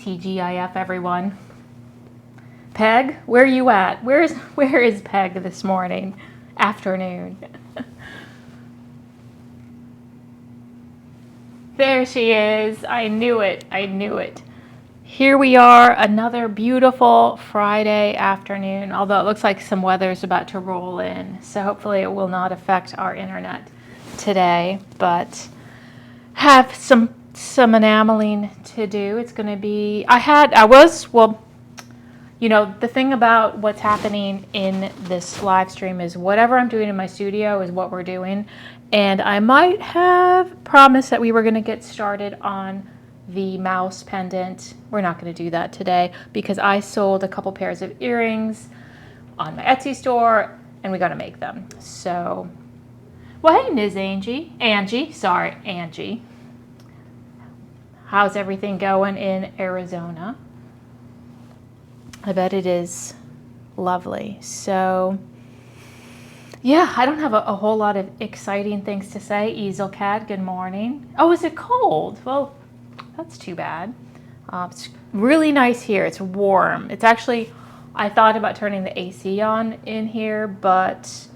TGIF, everyone. Peg, where are you at? Where is Peg this morning? Afternoon. There she is. I knew it. I knew it. Here we are, another beautiful Friday afternoon, although it looks like some weather is about to roll in, so hopefully it will not affect our internet today, but have some enameling to do. It's going to be, you know, the thing about what's happening in this live stream is whatever I'm doing in my studio is what we're doing, and I might have promised that we were going to get started on the mouse pendant. We're not going to do that today because I sold a couple pairs of earrings on my Etsy store and we got to make them. So, well, hey, Ms. Angie. How's everything going in Arizona? I bet it is lovely. So, yeah, I don't have a whole lot of exciting things to say. Easel Cat, good morning. Oh, is it cold? Well, that's too bad. It's really nice here. It's warm. It's actually, I thought about turning the AC on in here, but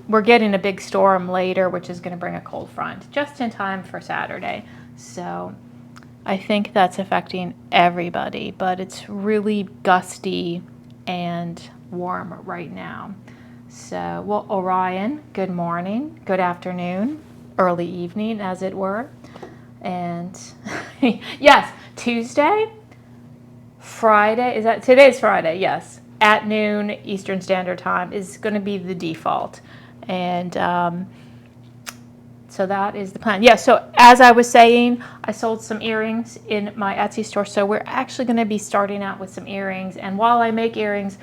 we're getting a big storm later, which is going to bring a cold front just in time for Saturday. So I think that's affecting everybody, but it's really gusty and warm right now. So, well, Orion, good morning, good afternoon, early evening, as it were. And yes, Tuesday, Friday, today's Friday, yes, at noon Eastern Standard Time is going to be the default. And so that is the plan. Yeah, so as I was saying, I sold some earrings in my Etsy store. So we're actually going to be starting out with some earrings. And while I make earrings,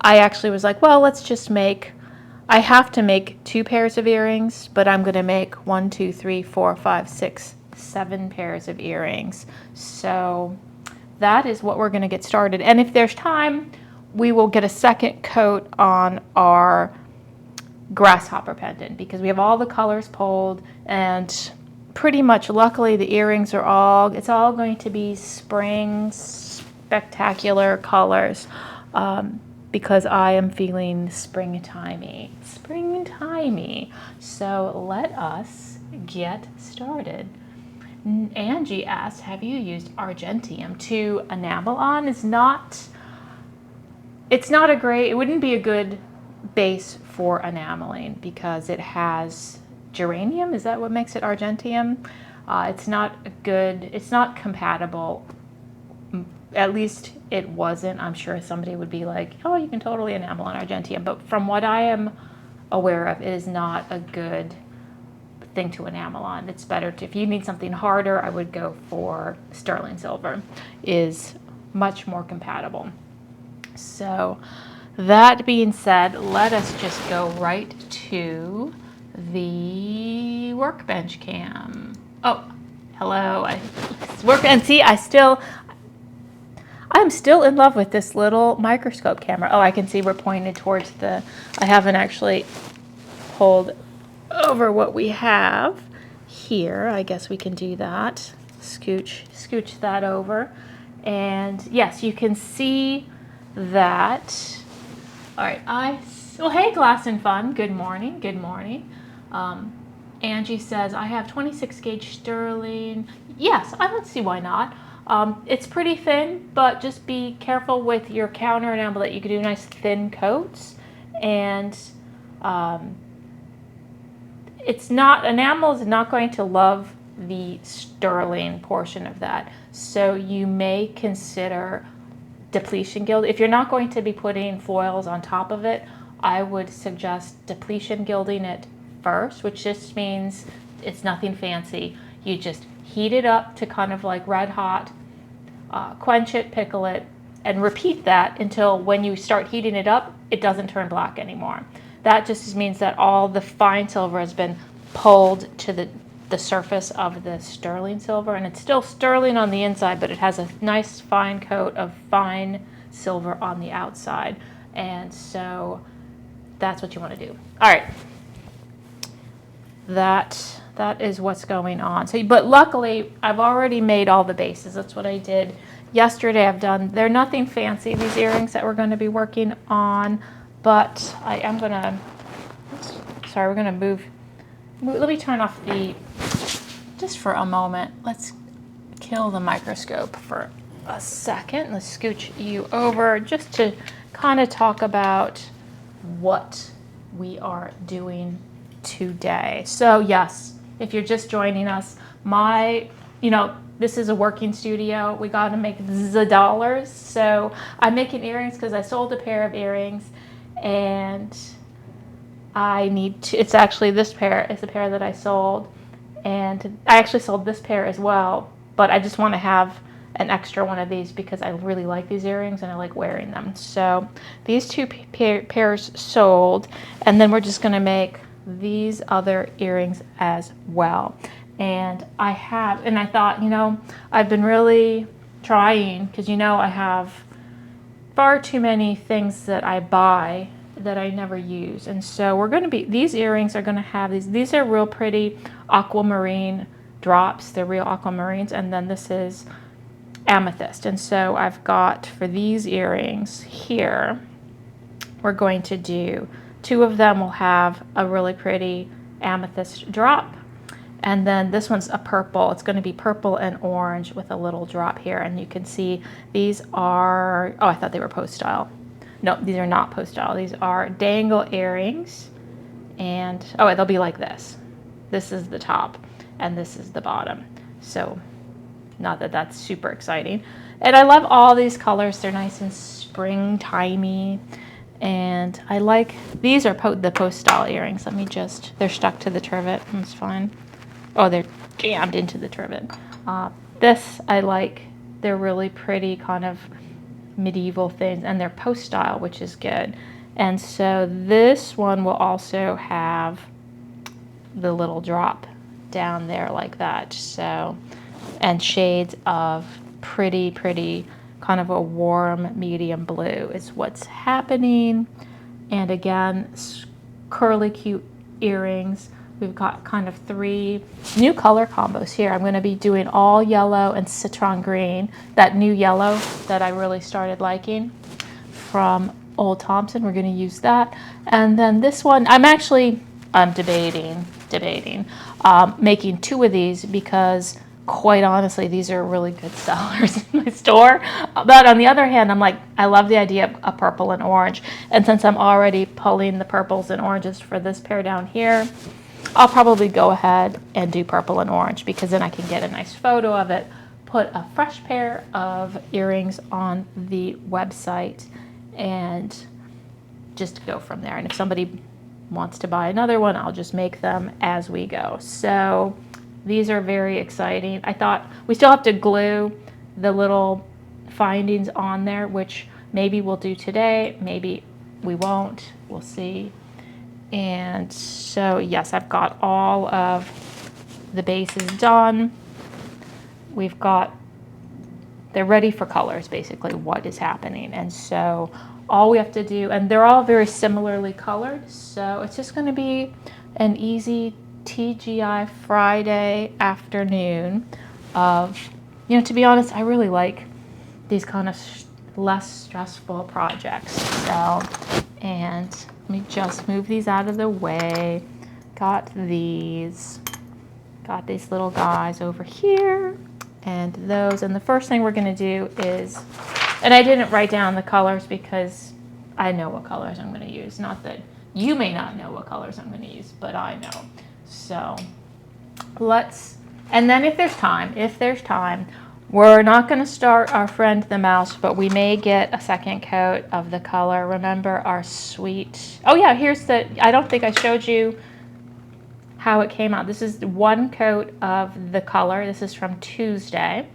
I actually was like, well, I have to make 2 pairs of earrings, but I'm going to make 1, 2, 3, 4, 5, 6, 7 pairs of earrings. So that is what we're going to get started. And if there's time, we will get a second coat on our grasshopper pendant because we have all the colors pulled, and pretty much luckily the earrings are it's all going to be spring spectacular colors because I am feeling springtimey. So let us get started. Angie asked, have you used argentium to enamel on? It wouldn't be a good base for enameling because it has geranium. Is that what makes it argentium? It's not compatible. At least it wasn't. I'm sure somebody would be like, oh, you can totally enamel on argentium. But from what I am aware of, it is not a good thing to enamel on. It's better if you need something harder, I would go for sterling silver. Is much more compatible. So that being said, let us just go right to the workbench cam. Oh, hello. I'm still in love with this little microscope camera. Oh, I can see we're pointed towards I haven't actually pulled over what we have here. I guess we can do that. Scooch that over. And yes, you can see that. All right, well, hey, Glass and Fun, good morning. Angie says, I have 26 gauge sterling. Yes, I don't see why not. It's pretty thin, but just be careful with your counter enamel that you can do nice thin coats. And enamel is not going to love the sterling portion of that. So you may consider depletion gild. If you're not going to be putting foils on top of it, I would suggest depletion gilding it first, which just means it's nothing fancy. You just heat it up to kind of like red hot, quench it, pickle it, and repeat that until when you start heating it up, it doesn't turn black anymore. That just means that all the fine silver has been pulled to the surface of the sterling silver, and it's still sterling on the inside, but it has a nice fine coat of fine silver on the outside. And so that's what you want to do. All right. That is what's going on. So, but luckily, I've already made all the bases. That's what I did yesterday I've done, they're nothing fancy, these earrings that we're going to be working on, but I am going to, sorry, we're going to move, let me turn off the, just for a moment, let's kill the microscope for a second. Let's scooch you over just to kind of talk about what we are doing today. So yes, if you're just joining us, this is a working studio. We got to make the dollars. So I'm making earrings because I sold a pair of earrings, and I need to, it's actually this pair is the pair that I sold, and I actually sold this pair as well, but I just want to have an extra one of these because I really like these earrings and I like wearing them. So these two pairs sold, and then we're just going to make these other earrings as well. And I thought, I've been really trying, because I have far too many things that I buy that I never use. And so these earrings are going to have these are real pretty aquamarine drops. They're real aquamarines. And then this is amethyst. And so I've got, for these earrings here, we're going to do, two of them will have a really pretty amethyst drop. And then this one's a purple. It's going to be purple and orange with a little drop here. And you can see these are, oh, I thought they were post style. No, these are not post style. These are dangle earrings. And, oh, they'll be like this. This is the top and this is the bottom. So not that that's super exciting. And I love all these colors. They're nice and springtimey. And I like, these are the post style earrings. They're stuck to the trivet. That's fine. Oh, they're jammed into the trivet. This I like. They're really pretty kind of medieval things, and they're post style, which is good. And so this one will also have the little drop down there like that. So, and shades of pretty kind of a warm medium blue is what's happening. And again, curly cute earrings. We've got kind of 3 new color combos here. I'm going to be doing all yellow and citron green, that new yellow that I really started liking from Old Thompson. We're going to use that. And then this one, I'm debating making 2 of these, because quite honestly, these are really good sellers in my store. But on the other hand, I'm like, I love the idea of a purple and orange. And since I'm already pulling the purples and oranges for this pair down here, I'll probably go ahead and do purple and orange, because then I can get a nice photo of it, put a fresh pair of earrings on the website, and just go from there. And if somebody wants to buy another one, I'll just make them as we go. So these are very exciting. I thought we still have to glue the little findings on there, which maybe we'll do today, maybe we won't, we'll see. And so yes, I've got all of the bases done. They're ready for colors, basically what is happening. And so all we have to do, and they're all very similarly colored, so it's just going to be an easy TGI Friday afternoon of, to be honest, I really like these kind of less stressful projects. So, and let me just move these out of the way. Got these little guys over here, and those. And the first thing we're going to do is, and I didn't write down the colors because I know what colors I'm going to use. Not that you may not know what colors I'm going to use, but I know. So and then if there's time, we're not going to start our friend the mouse, but we may get a second coat of the color. Remember our sweet, oh yeah, I don't think I showed you how it came out. This is 1 coat of the color. This is from Tuesday,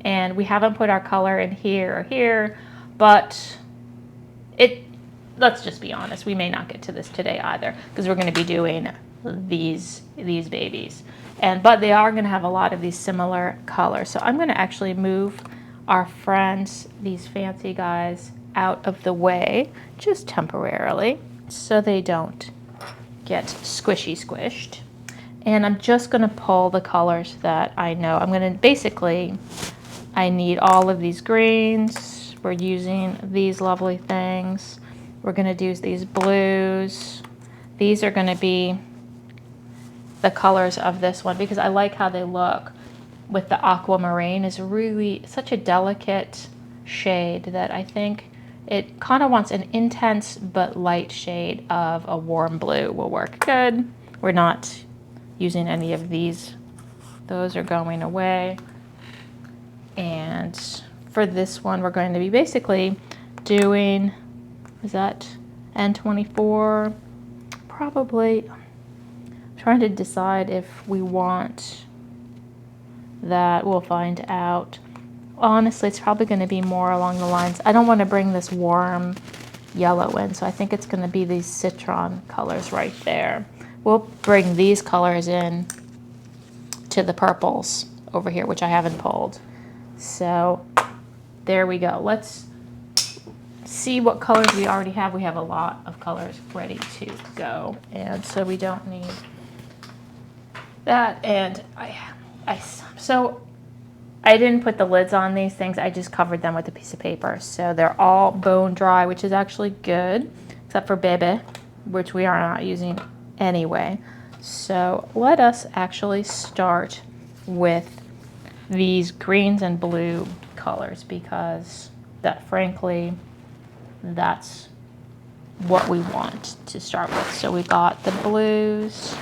and we haven't put our color in here or here, but let's just be honest, we may not get to this today either, because we're going to be doing these babies, but they are going to have a lot of these similar colors. So I'm going to actually move our friends, these fancy guys, out of the way just temporarily so they don't get squished. And I'm just going to pull the colors that I know. I'm going to basically, I need all of these greens. We're using these lovely things. We're going to use these blues. These are going to be the colors of this one because I like how they look with the aquamarine. Is really such a delicate shade that I think it kind of wants an intense but light shade of a warm blue will work good. We're not using any of these. Those are going away. And for this one, we're going to be basically doing, is that N24? Probably. I'm trying to decide if we want that. We'll find out. Honestly, it's probably going to be more along the lines. I don't want to bring this warm yellow in, so I think it's going to be these citron colors right there. We'll bring these colors in to the purples over here, which I haven't pulled. So there we go. Let's see what colors we already have. We have a lot of colors ready to go, and so we don't need that. And so I didn't put the lids on these things. I just covered them with a piece of paper, so they're all bone dry, which is actually good, except for Bebe, which we are not using anyway. So let us actually start with these greens and blue colors because that, frankly, that's what we want to start with. So we got the blues,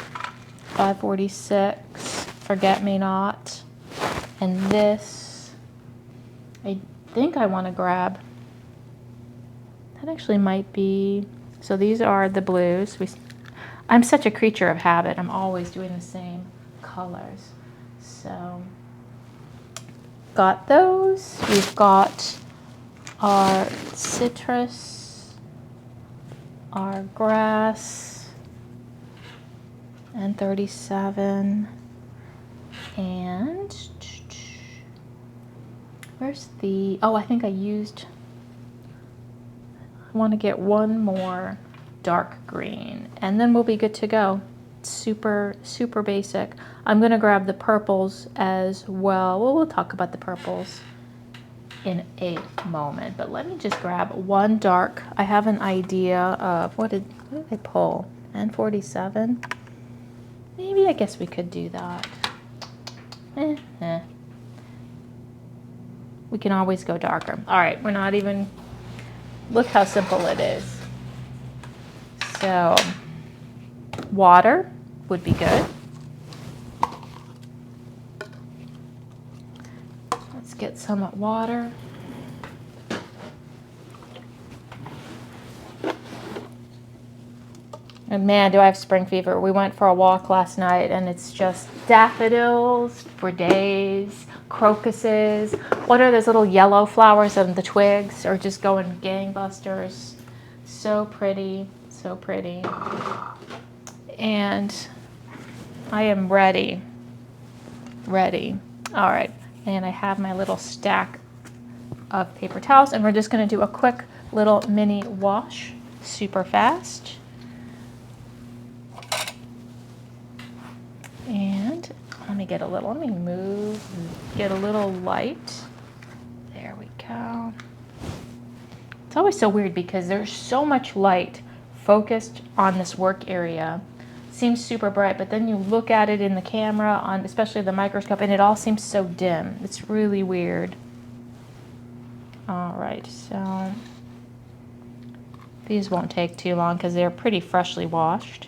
546, Forget Me Not, and this, I think I want to grab, that actually might be, so these are the blues. I'm such a creature of habit. I'm always doing the same colors. So got those. We've got our citrus, our grass, and 37. And where's the, oh, I think I want to get one more dark green and then we'll be good to go. Super, super basic. I'm going to grab the purples as well. Well, we'll talk about the purples in a moment, but let me just grab one dark. I have an idea of what did I pull? N47? Maybe, I guess we could do that. We can always go darker. All right, we're not even, look how simple it is. So water would be good. Let's get some water. And man, do I have spring fever. We went for a walk last night and it's just daffodils for days, crocuses. What are those little yellow flowers on the twigs are just going gangbusters. So pretty, so pretty. And I am ready. All right, and I have my little stack of paper towels and we're just gonna do a quick little mini wash, super fast. And let me get a little, get a little light. There we go. It's always so weird because there's so much light focused on this work area. It seems super bright, but then you look at it in the camera, on especially the microscope, and it all seems so dim. It's really weird. All right, so these won't take too long because they're pretty freshly washed.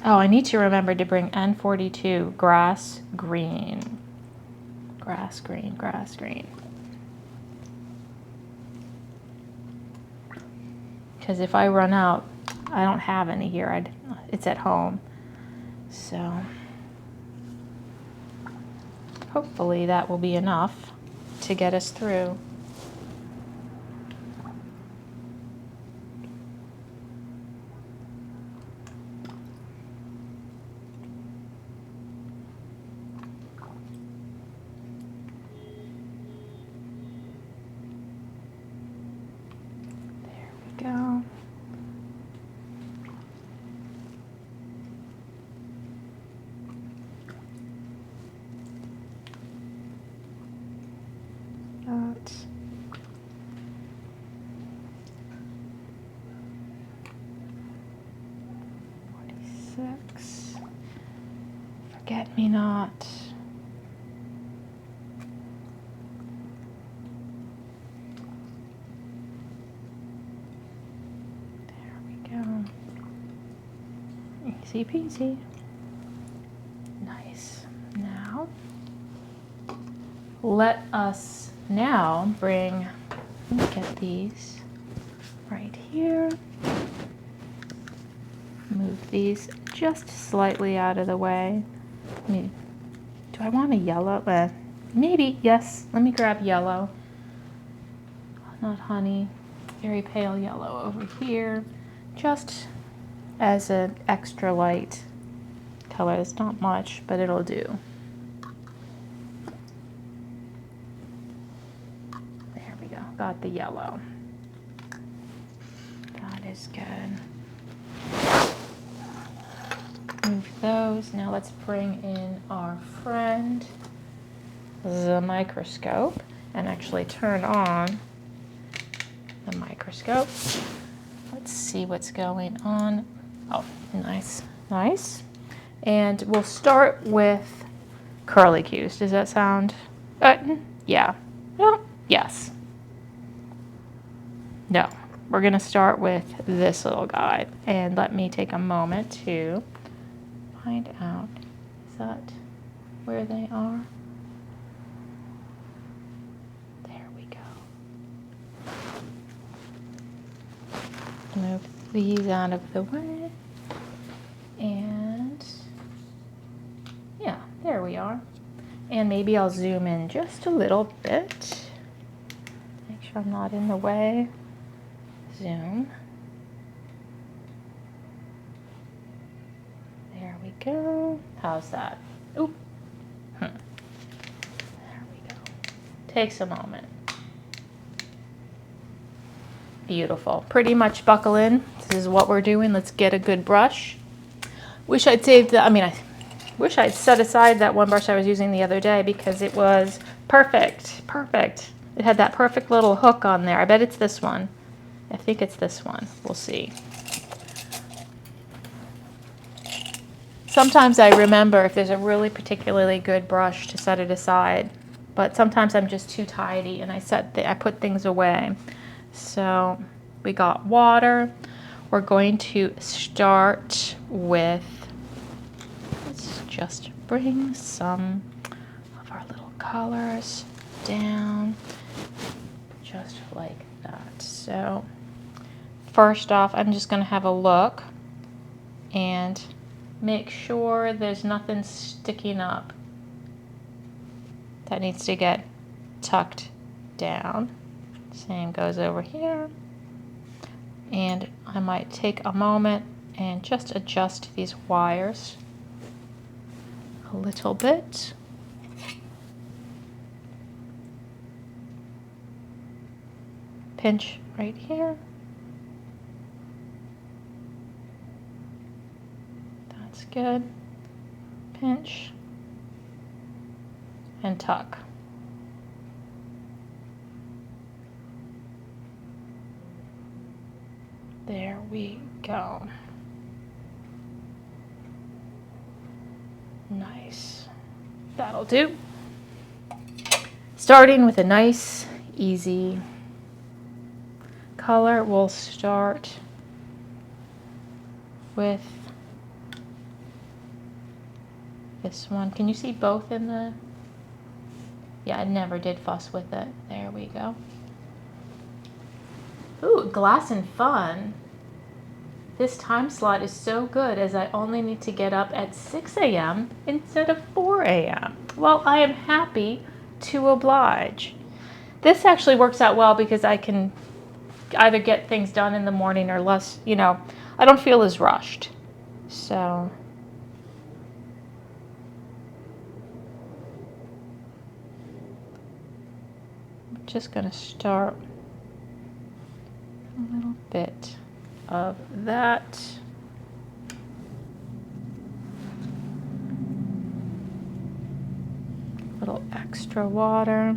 Oh, I need to remember to bring N42 grass green. Grass green, grass green. Because if I run out, I don't have any here. It's at home. So hopefully that will be enough to get us through. Go. wax, forget me not. There we go. Easy peasy. Nice. Now, let us now bring, let me get these right here. Move these just slightly out of the way. Do I want a yellow? Maybe, yes. Let me grab yellow. Not honey. Very pale yellow over here. Just as an extra light color. It's not much, but it'll do. There we go. Got the yellow. That is good. Move those. Now let's bring in our friend, the microscope, and actually turn on the microscope. Let's see what's going on. Oh, nice, nice. And we'll start with curlicues. Does that sound? Yeah. Well, yes. No. We're going to start with this little guy. And let me take a moment to find out, is that where they are? There we go. Move these out of the way. And yeah, there we are. And maybe I'll zoom in just a little bit. Make sure I'm not in the way. Zoom. There we go. How's that? Oop. There we go. Takes a moment. Beautiful. Pretty much buckle in. This is what we're doing. Let's get a good brush. Wish I'd saved the, I wish I'd set aside that one brush I was using the other day because it was perfect. Perfect. It had that perfect little hook on there. I bet it's this one. I think it's this one. We'll see. Sometimes I remember if there's a really particularly good brush to set it aside, but sometimes I'm just too tidy and I put things away. So we got water. We're going to start with, let's just bring some of our little colors down, just like that. So first off, I'm just going to have a look and make sure there's nothing sticking up. That needs to get tucked down. Same goes over here. And I might take a moment and just adjust these wires a little bit. Pinch right here. That's good. Pinch and tuck. There we go. Nice. That'll do. Starting with a nice, easy color, we'll start with this one. Can you see both in the? Yeah, I never did fuss with it. There we go. Ooh, Glass and Fun. This time slot is so good as I only need to get up at 6 a.m. instead of 4 a.m. Well, I am happy to oblige. This actually works out well because I can either get things done in the morning or less, I don't feel as rushed. So I'm just going to start a little bit of that. A little extra water.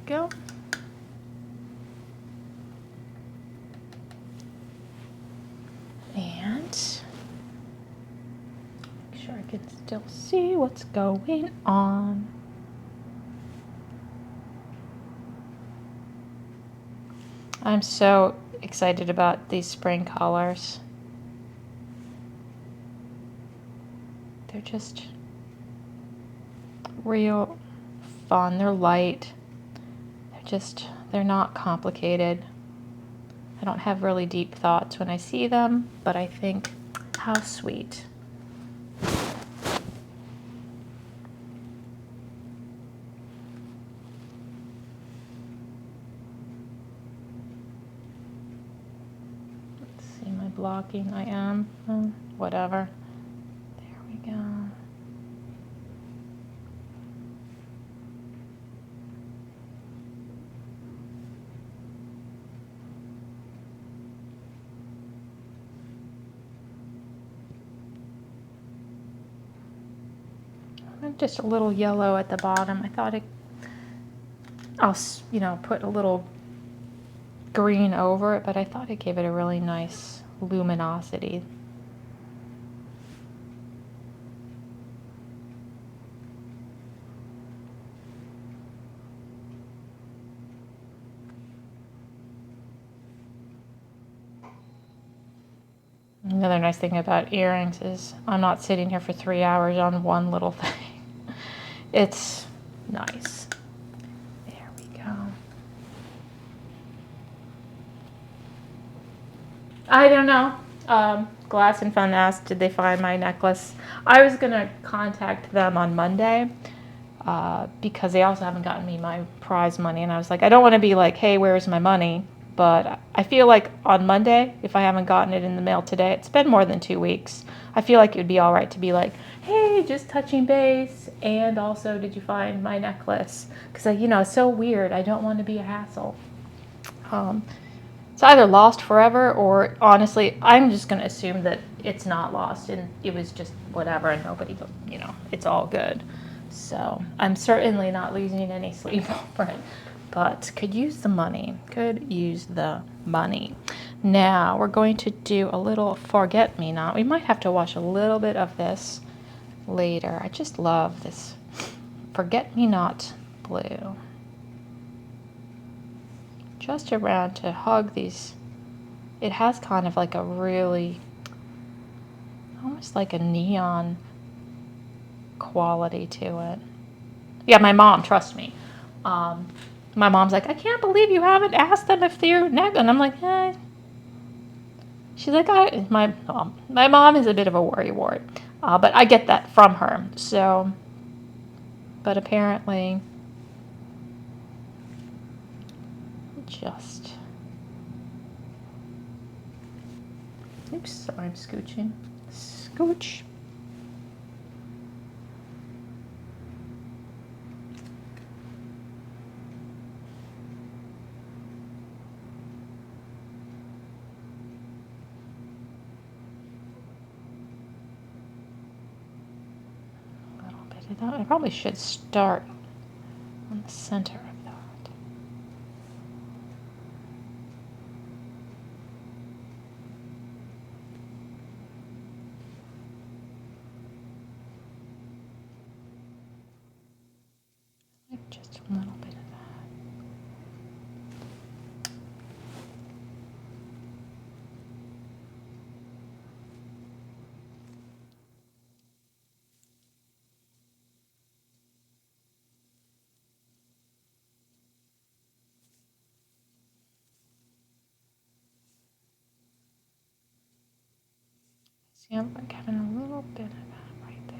go. And make sure I can still see what's going on. I'm so excited about these spring colors. They're just real fun. They're light. They're not complicated. I don't have really deep thoughts when I see them, but I think, how sweet. Let's see, am I blocking? I am. Whatever. There we go. Just a little yellow at the bottom. I thought I'll put a little green over it, but I thought it gave it a really nice luminosity. Another nice thing about earrings is I'm not sitting here for 3 hours on one little thing. It's nice. There we go. I don't know. Glass and Fun asked, did they find my necklace? I was going to contact them on Monday because they also haven't gotten me my prize money. And I was like, I don't want to be like, hey, where's my money? But I feel like on Monday, if I haven't gotten it in the mail today, it's been more than 2 weeks. I feel like it would be all right to be like, hey, just touching base. And also, did you find my necklace? Because, it's so weird. I don't want to be a hassle. It's either lost forever or, honestly, I'm just going to assume that it's not lost and it was just whatever and nobody, it's all good. So I'm certainly not losing any sleep over it. But could use the money. Could use the money. Now we're going to do a little forget-me-not. We might have to wash a little bit of this later. I just love this forget-me-not blue. Just around to hug these. It has kind of like a really, almost like a neon quality to it. Yeah, my mom, trust me. My mom's like, I can't believe you haven't asked them if they're neck. And I'm like, eh. She's like, my mom is a bit of a worrywart, but I get that from her. So, but apparently, just, oops, sorry, I'm scooching. Scooch. I probably should start on the center of that. Like just a little bit of that. See, I'm like having a little bit of that right there.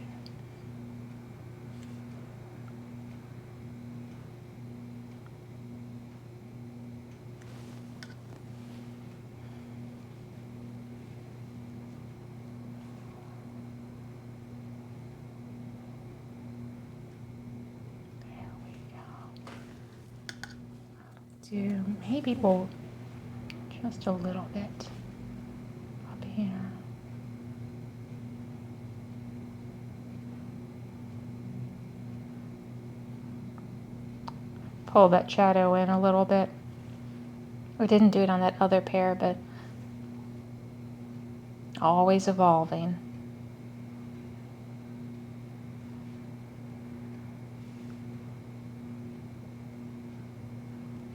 There we go. Do maybe we'll just a little bit up here. pull that shadow in a little bit. I didn't do it on that other pair, but always evolving.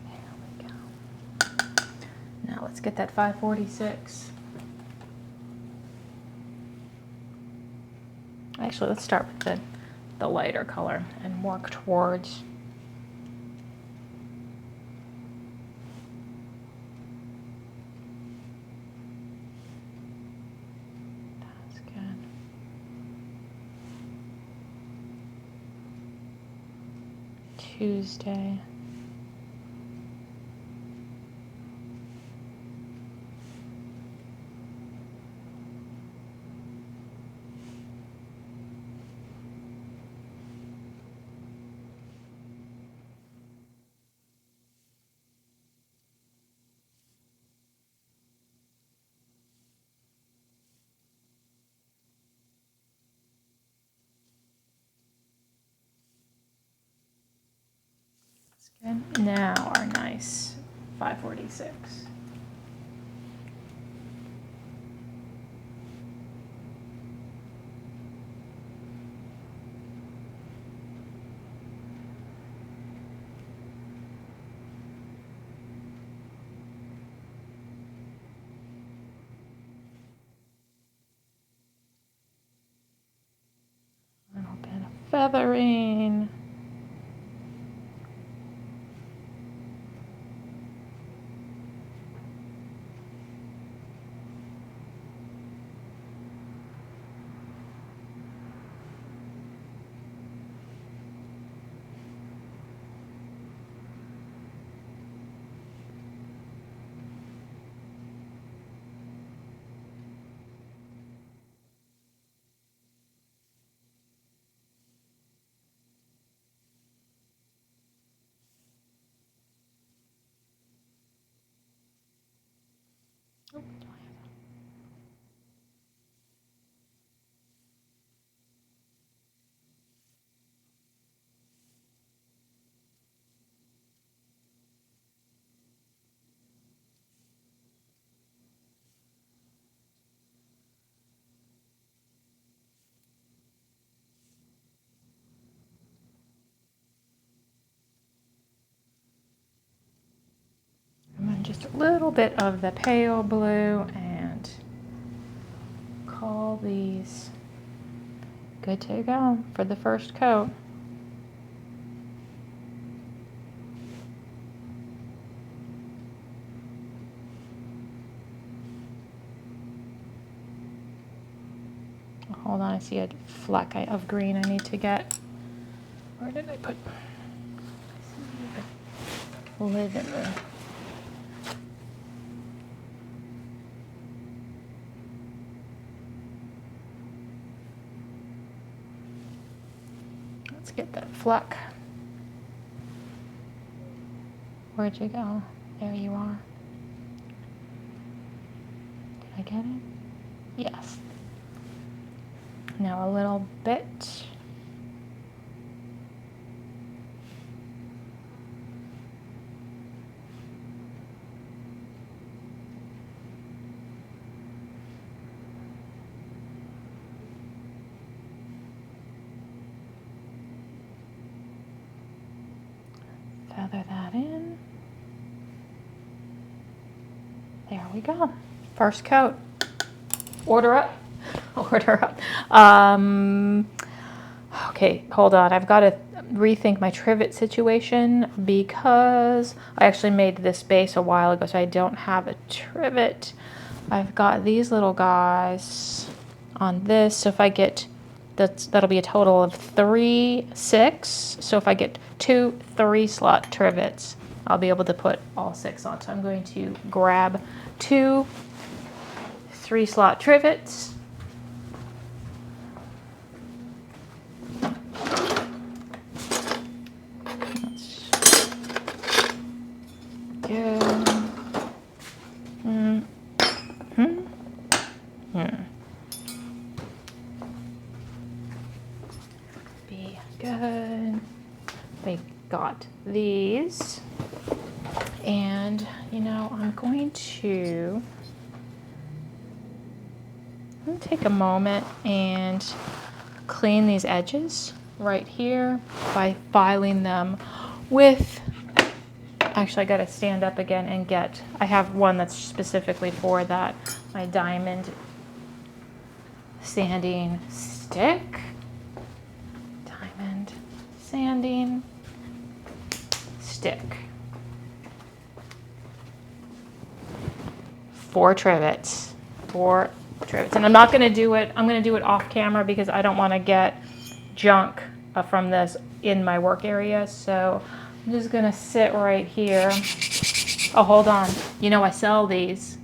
There we go. Now let's get that 546. Actually, let's start with the lighter color and work towards that's good. Tuesday. Good. Now our nice 546. A little bit of feathering. And then just a little bit of the pale blue and call these good to go for the first coat. Hold on, I see a fleck of green I need to get. Where did I put? I see a lid in there. Let's get that fleck. Where'd you go? There you are. Did I get it? Yes. Now a little bit. Feather that in. There we go. First coat. Order up. Order up. Okay, hold on. I've got to rethink my trivet situation because I actually made this base a while ago, so I don't have a trivet. I've got these little guys on this, so if I get, that'll be a total of 3, 6. So if I get 2 3-slot trivets, I'll be able to put all 6 on. So I'm going to grab 2 3-slot trivets. Be good. They got these. And, you know, I'm going to take a moment and clean these edges right here by filing them with, actually I got to stand up again and get, I have one that's specifically for that, my diamond sanding stick. Diamond sanding stick. 4 trivets. 4 trivets. And I'm not going to do it, I'm going to do it off camera because I don't want to get junk from this in my work area. So I'm just going to sit right here. Oh, hold on. You know, I sell these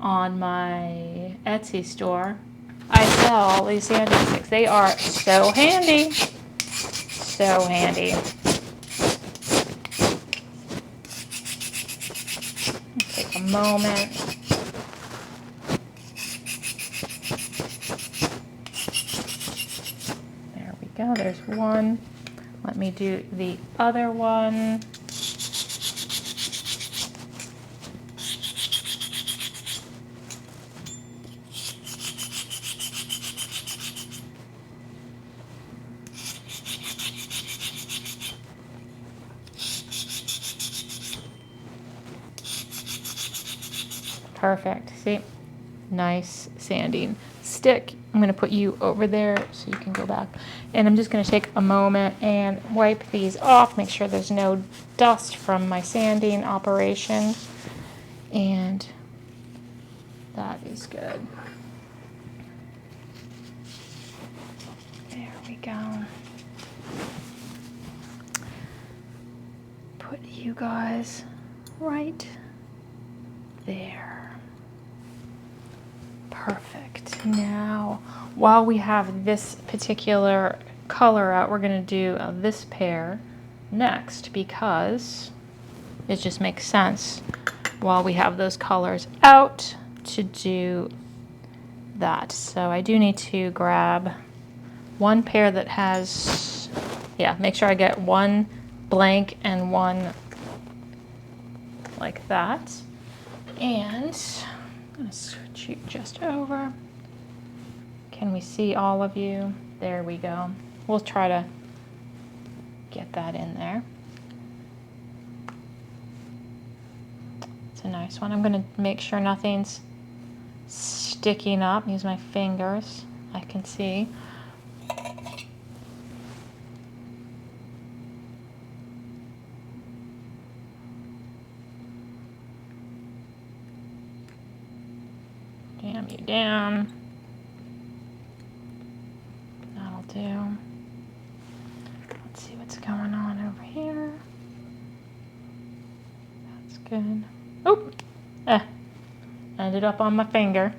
on my Etsy store. I sell these sanding sticks. They are so handy. So handy. Take a moment. There we go. There's one. Let me do the other one. Perfect. See? Nice sanding stick. I'm going to put you over there so you can go back. And I'm just going to take a moment and wipe these off, make sure there's no dust from my sanding operation. And that is good. There we go. Put you guys right there. Perfect. Now, while we have this particular color out, we're going to do this pair next because it just makes sense while we have those colors out to do that. So I do need to grab one pair that has, yeah, make sure I get one blank and one like that. And I'm going to switch you just over. Can we see all of you? There we go. We'll try to get that in there. It's a nice one. I'm going to make sure nothing's sticking up. Use my fingers. I can see. Jam you down. That'll do. Let's see what's going on over here. That's good. Oh, ended up on my finger.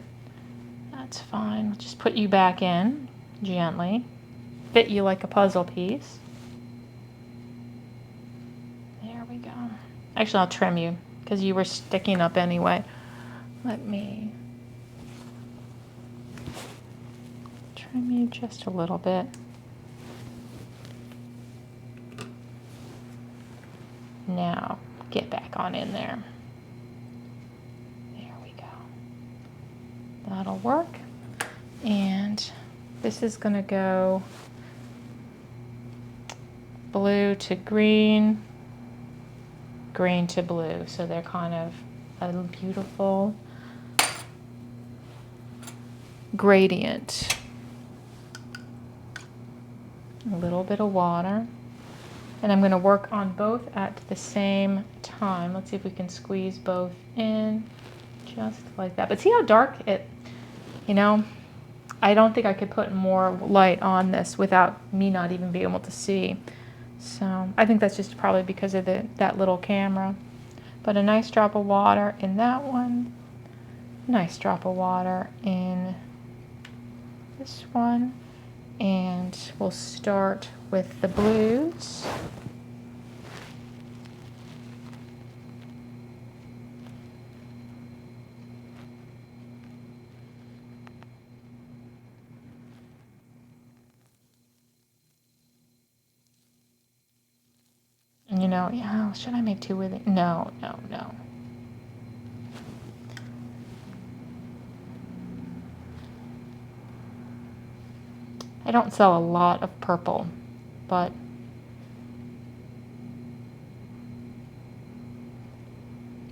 That's fine. We'll just put you back in gently. Fit you like a puzzle piece. There we go. Actually, I'll trim you because you were sticking up anyway. Let me trim you just a little bit. Now, get back on in there. There we go. That'll work. And this is going to go blue to green, green to blue. So they're kind of a beautiful gradient. A little bit of water. And I'm going to work on both at the same time. Let's see if we can squeeze both in just like that. But see how dark it, you know, I don't think I could put more light on this without me not even being able to see. So I think that's just probably because of that little camera. But a nice drop of water in that one. Nice drop of water in this one. And we'll start with the blues. And You know, yeah, should I make 2 with it? No. I don't sell a lot of purple, but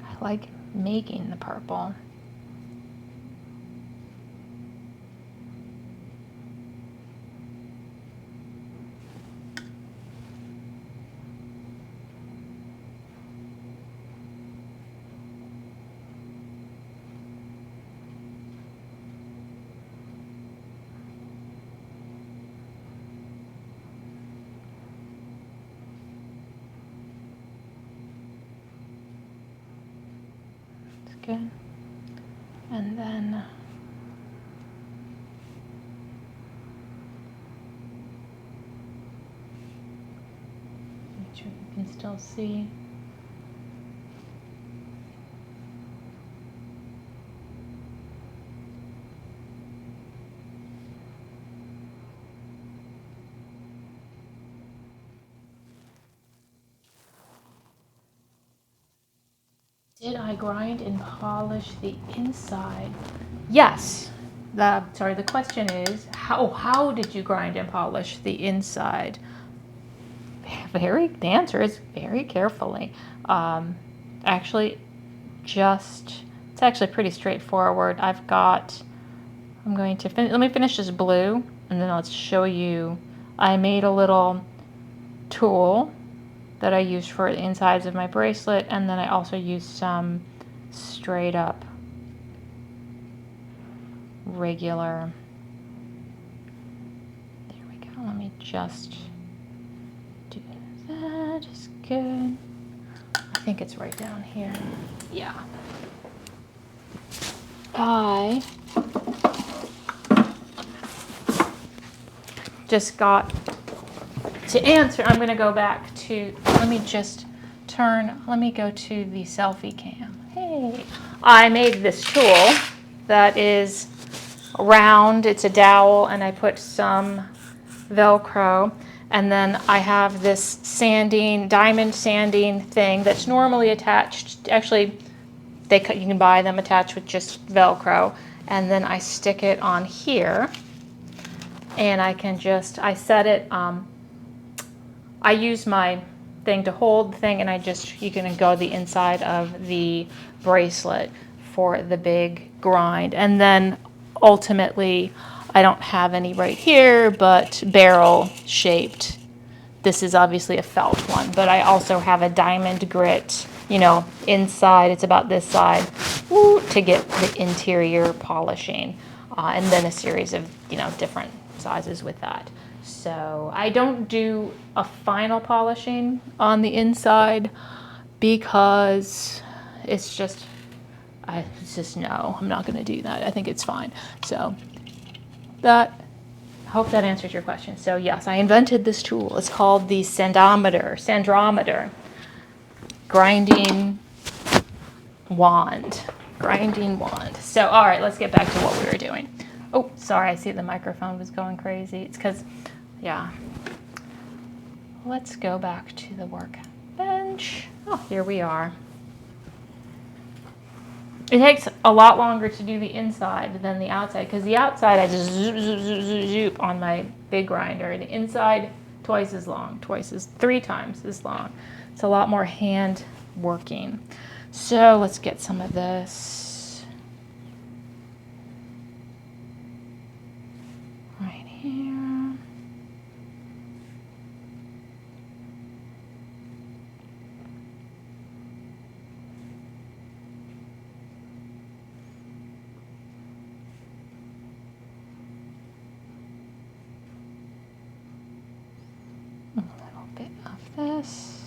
I like making the purple. Good. And then make sure you can still see. Did I grind and polish the inside? Yes. The question is, how did you grind and polish the inside? The answer is very carefully. Actually, it's actually pretty straightforward. I'm going to let me finish this blue, and then I'll show you. I made a little tool that I used for the insides of my bracelet, and then I also used some straight up regular. There we go. Let me just do that. Is good. I think it's right down here. Yeah. I just got to answer. I'm going to go back to, let me go to the selfie cam. Hey, I made this tool that is round. It's a dowel, and I put some Velcro, and then I have this diamond sanding thing that's normally attached. Actually, you can buy them attached with just Velcro, and then I stick it on here, and I set it, I use my thing to hold the thing, and you can go the inside of the bracelet for the big grind. And then ultimately, I don't have any right here, but barrel shaped. This is obviously a felt one, but I also have a diamond grit, inside. It's about this side, to get the interior polishing, and then a series of, different sizes with that. So I don't do a final polishing on the inside because it's just no, I'm not going to do that. I think it's fine. So I hope that answers your question. So yes, I invented this tool. It's called the Sandrometer grinding wand. So all right, let's get back to what we were doing. Oh, sorry, I see the microphone was going crazy. It's because, yeah. Let's go back to the workbench. Oh, here we are. It takes a lot longer to do the inside than the outside, because the outside I just zoop on my big grinder. The inside, three times as long. It's a lot more hand working. So let's get some of this right here. A little bit of this.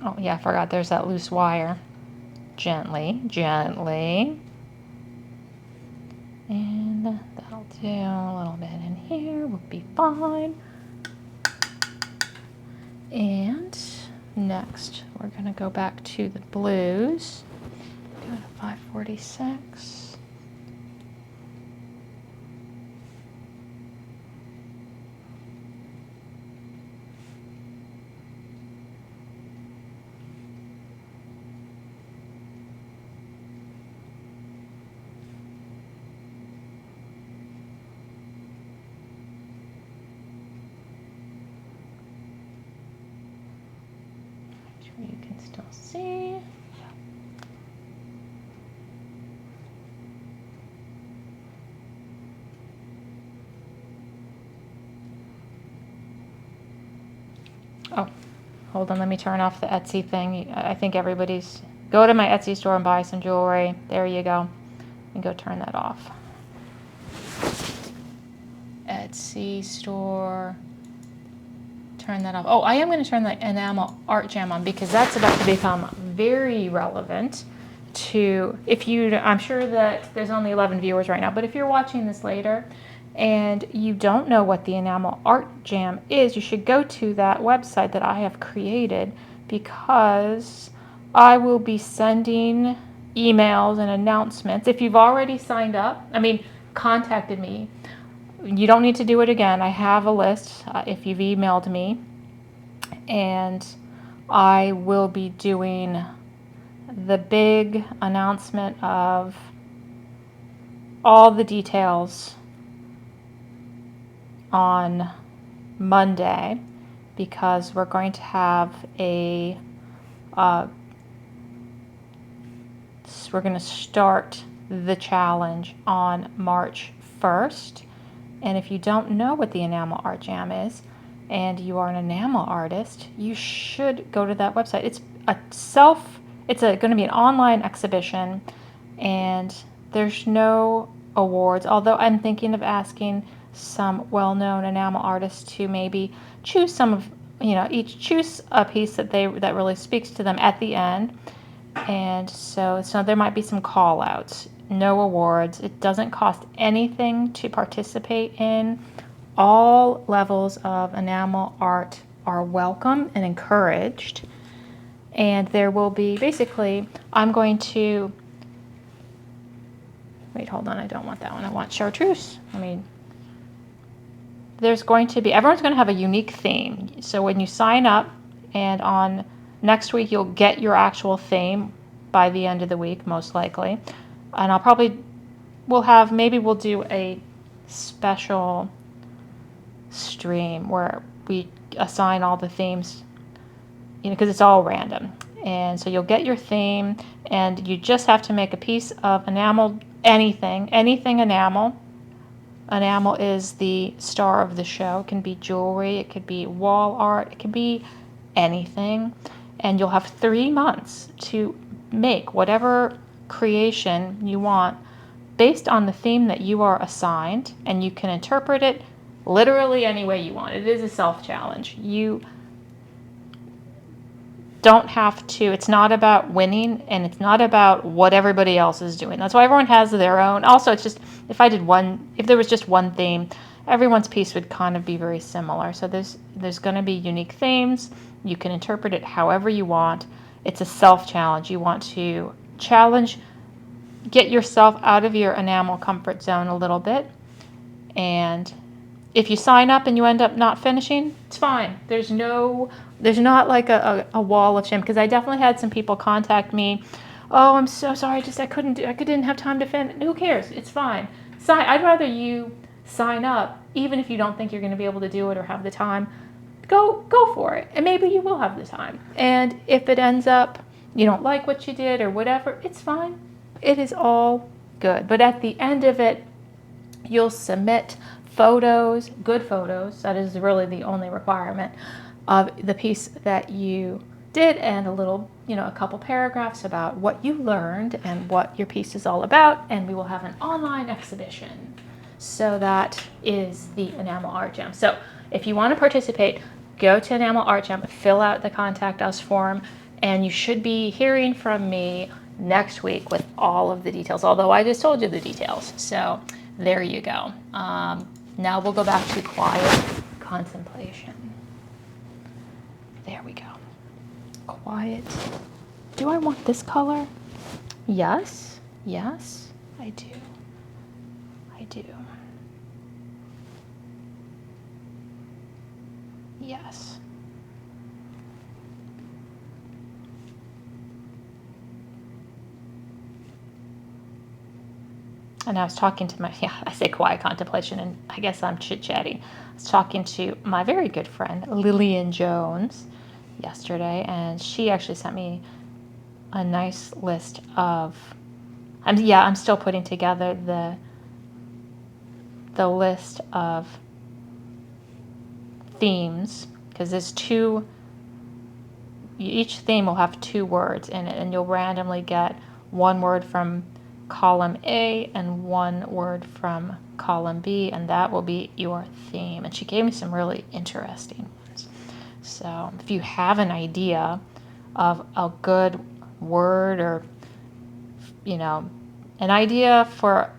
Oh yeah, I forgot there's that loose wire. Gently. And that'll do. A little bit in here will be fine. And next, we're going to go back to the blues. 46. You can still see. Oh, hold on, let me turn off the Etsy thing. I think everybody's, go to my Etsy store and buy some jewelry. There you go. And go turn that off. Etsy store. Turn that off. Oh, I am going to turn the enamel art jam on because that's about to become very relevant to, if you, I'm sure that there's only 11 viewers right now, but if you're watching this later and you don't know what the enamel art jam is, you should go to that website that I have created because I will be sending emails and announcements. If you've already signed up, contacted me, you don't need to do it again. I have a list if you've emailed me, and I will be doing the big announcement of all the details on Monday because we're going to have we're going to start the challenge on March 1st. And if you don't know what the Enamel Art Jam is, and you are an enamel artist, you should go to that website. It's going to be an online exhibition, and there's no awards, although I'm thinking of asking some well-known enamel artists to maybe choose each choose a piece that really speaks to them at the end. And so there might be some call outs. No awards. It doesn't cost anything to participate in. All levels of enamel art are welcome and encouraged. And there will be, basically, I'm going to, wait, hold on, I don't want that one. I want chartreuse. There's going to be, everyone's going to have a unique theme. So when you sign up, and on next week you'll get your actual theme by the end of the week, most likely. And maybe we'll do a special stream where we assign all the themes, because it's all random. And so you'll get your theme, and you just have to make a piece of enamel, anything enamel. Enamel is the star of the show. It can be jewelry, it could be wall art, it could be anything. And you'll have 3 months to make whatever creation you want based on the theme that you are assigned, and you can interpret it literally any way you want. It is a self-challenge. You don't have to, it's not about winning, and it's not about what everybody else is doing. That's why everyone has their own. Also, it's just, if there was just one theme, everyone's piece would kind of be very similar. So there's going to be unique themes. You can interpret it however you want. It's a self-challenge. You want to get yourself out of your enamel comfort zone a little bit. And if you sign up and you end up not finishing, it's fine. There's not like a wall of shame, because I definitely had some people contact me. Oh, I'm so sorry. I didn't have time to finish. Who cares? It's fine. I'd rather you sign up, even if you don't think you're going to be able to do it or have the time. Go for it, and maybe you will have the time. And if it ends up you don't like what you did or whatever, it's fine. It is all good. But at the end of it, you'll submit photos, good photos. That is really the only requirement of the piece that you did, and a couple paragraphs about what you learned and what your piece is all about. And we will have an online exhibition. So that is the Enamel Art Jam. So if you want to participate, go to Enamel Art Jam, fill out the Contact Us form, and you should be hearing from me next week with all of the details, although I just told you the details. So there you go. Now we'll go back to quiet contemplation. There we go. Quiet. Do I want this color? Yes. Yes, I do. I do. Yes. And I was talking to my, yeah, I say quiet contemplation, and I guess I'm chit-chatting. I was talking to my very good friend, Lillian Jones, yesterday, and she actually sent me a nice list of, I'm still putting together the list of themes, because there's two, each theme will have two words in it, and you'll randomly get one word from column A and one word from column B, and that will be your theme. And she gave me some really interesting ones. So if you have an idea of a good word, or, an idea for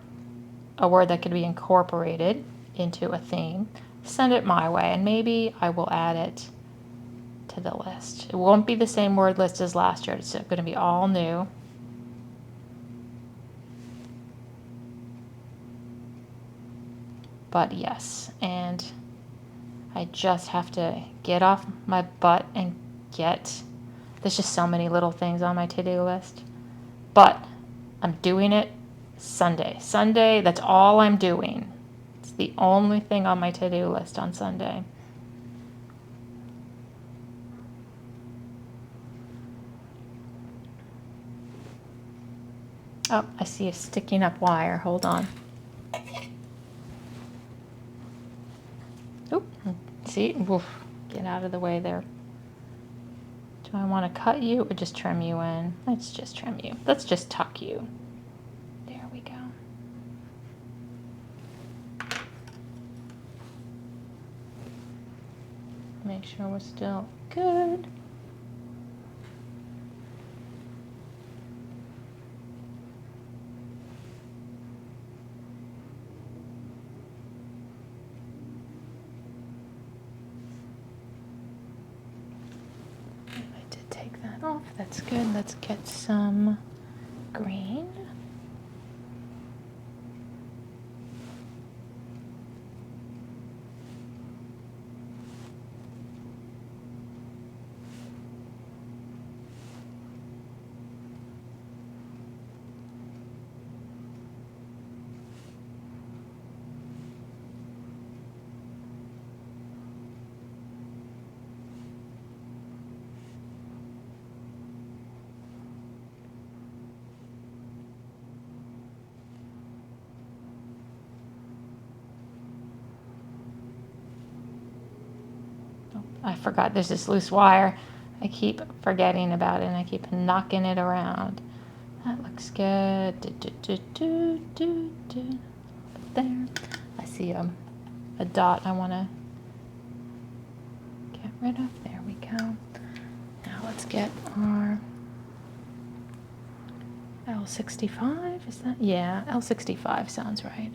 a word that could be incorporated into a theme, send it my way, and maybe I will add it to the list. It won't be the same word list as last year. It's going to be all new. But yes, and I just have to get off my butt and there's just so many little things on my to-do list. But I'm doing it Sunday. Sunday, that's all I'm doing. It's the only thing on my to-do list on Sunday. Oh, I see a sticking up wire. Hold on. Oop, see? Oof. Get out of the way there. Do I want to cut you or just trim you in? Let's just trim you. Let's just tuck you. There we go. Make sure we're still good. I did take that off. That's good. Let's get some green. I forgot there's this loose wire. I keep forgetting about it and I keep knocking it around. That looks good. There. I see a dot I want to get rid of. There we go. Now let's get our L65. Is that? Yeah, L65 sounds right.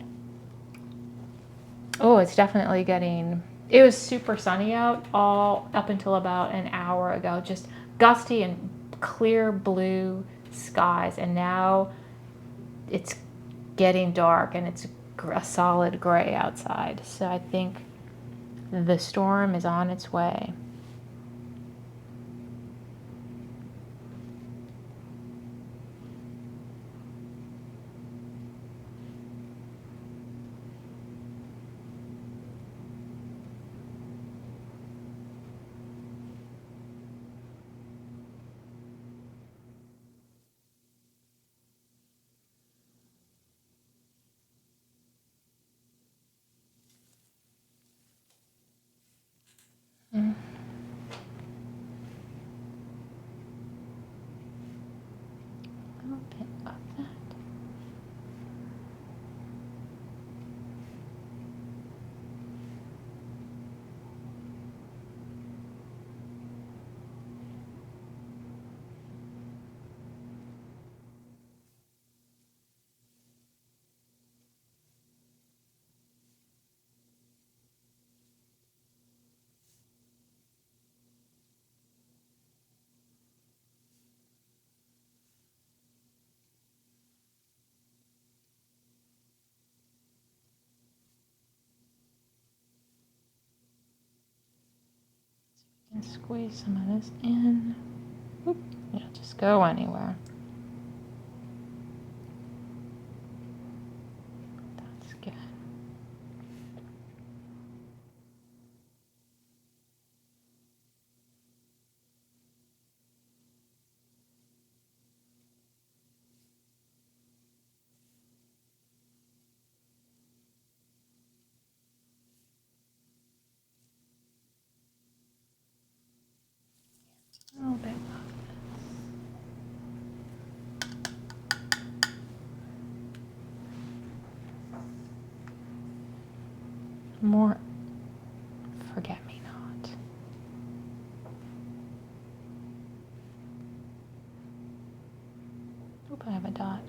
Oh, it's definitely getting, it was super sunny out all up until about an hour ago, just gusty and clear blue skies, and now it's getting dark and it's a solid gray outside. So I think the storm is on its way. Mm. A little bit of that. And squeeze some of this in. Whoop. It'll just go anywhere. That's good. A little bit. More forget-me-not. Oop, I have a dot.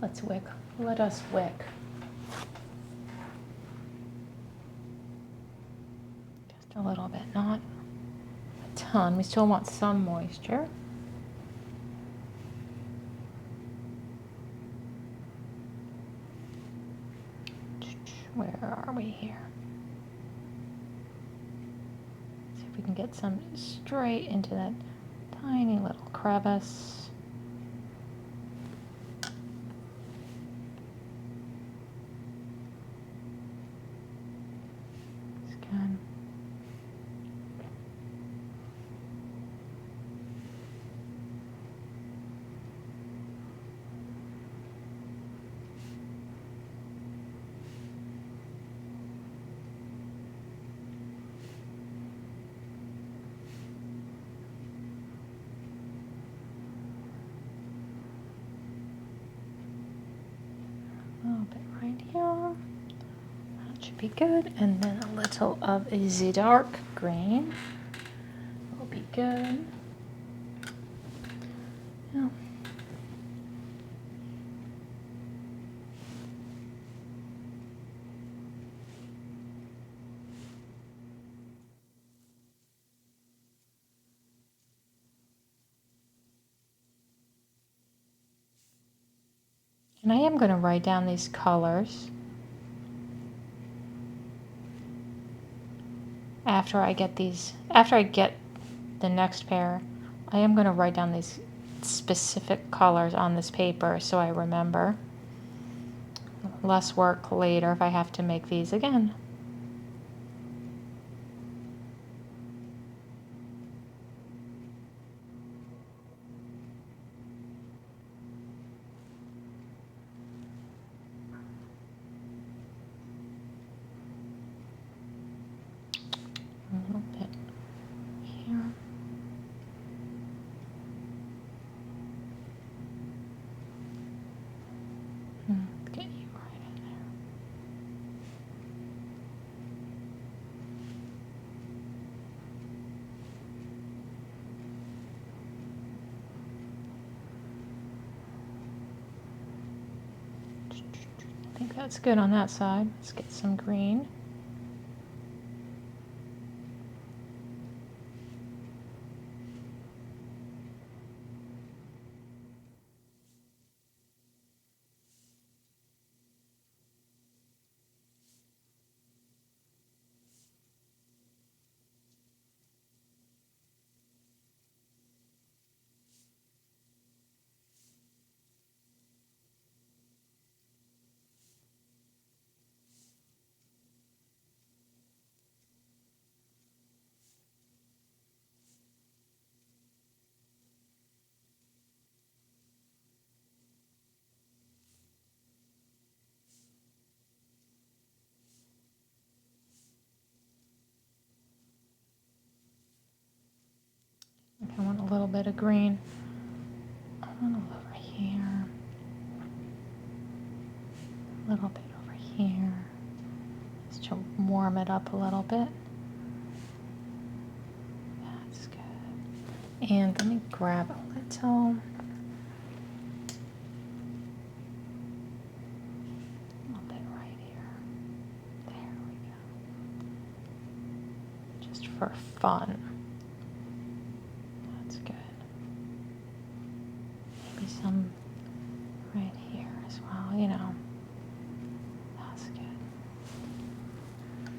Let's wick. Let us wick. Just a little bit, not a ton. We still want some moisture. Where are we here? See if we can get some straight into that tiny little crevice. Good. A little bit right here. That should be good. And then a little of the dark green will be good. Yeah. And I am going to write down these colors after I get the next pair. I am going to write down these specific colors on this paper so I remember. Less work later if I have to make these again. A little bit here. Get you right in there. I think that's good on that side. Let's get some green. I want a little bit of green. A little over here. A little bit over here. Just to warm it up a little bit. That's good. And let me grab a little just for fun. That's good. Maybe some right here as well, you know. That's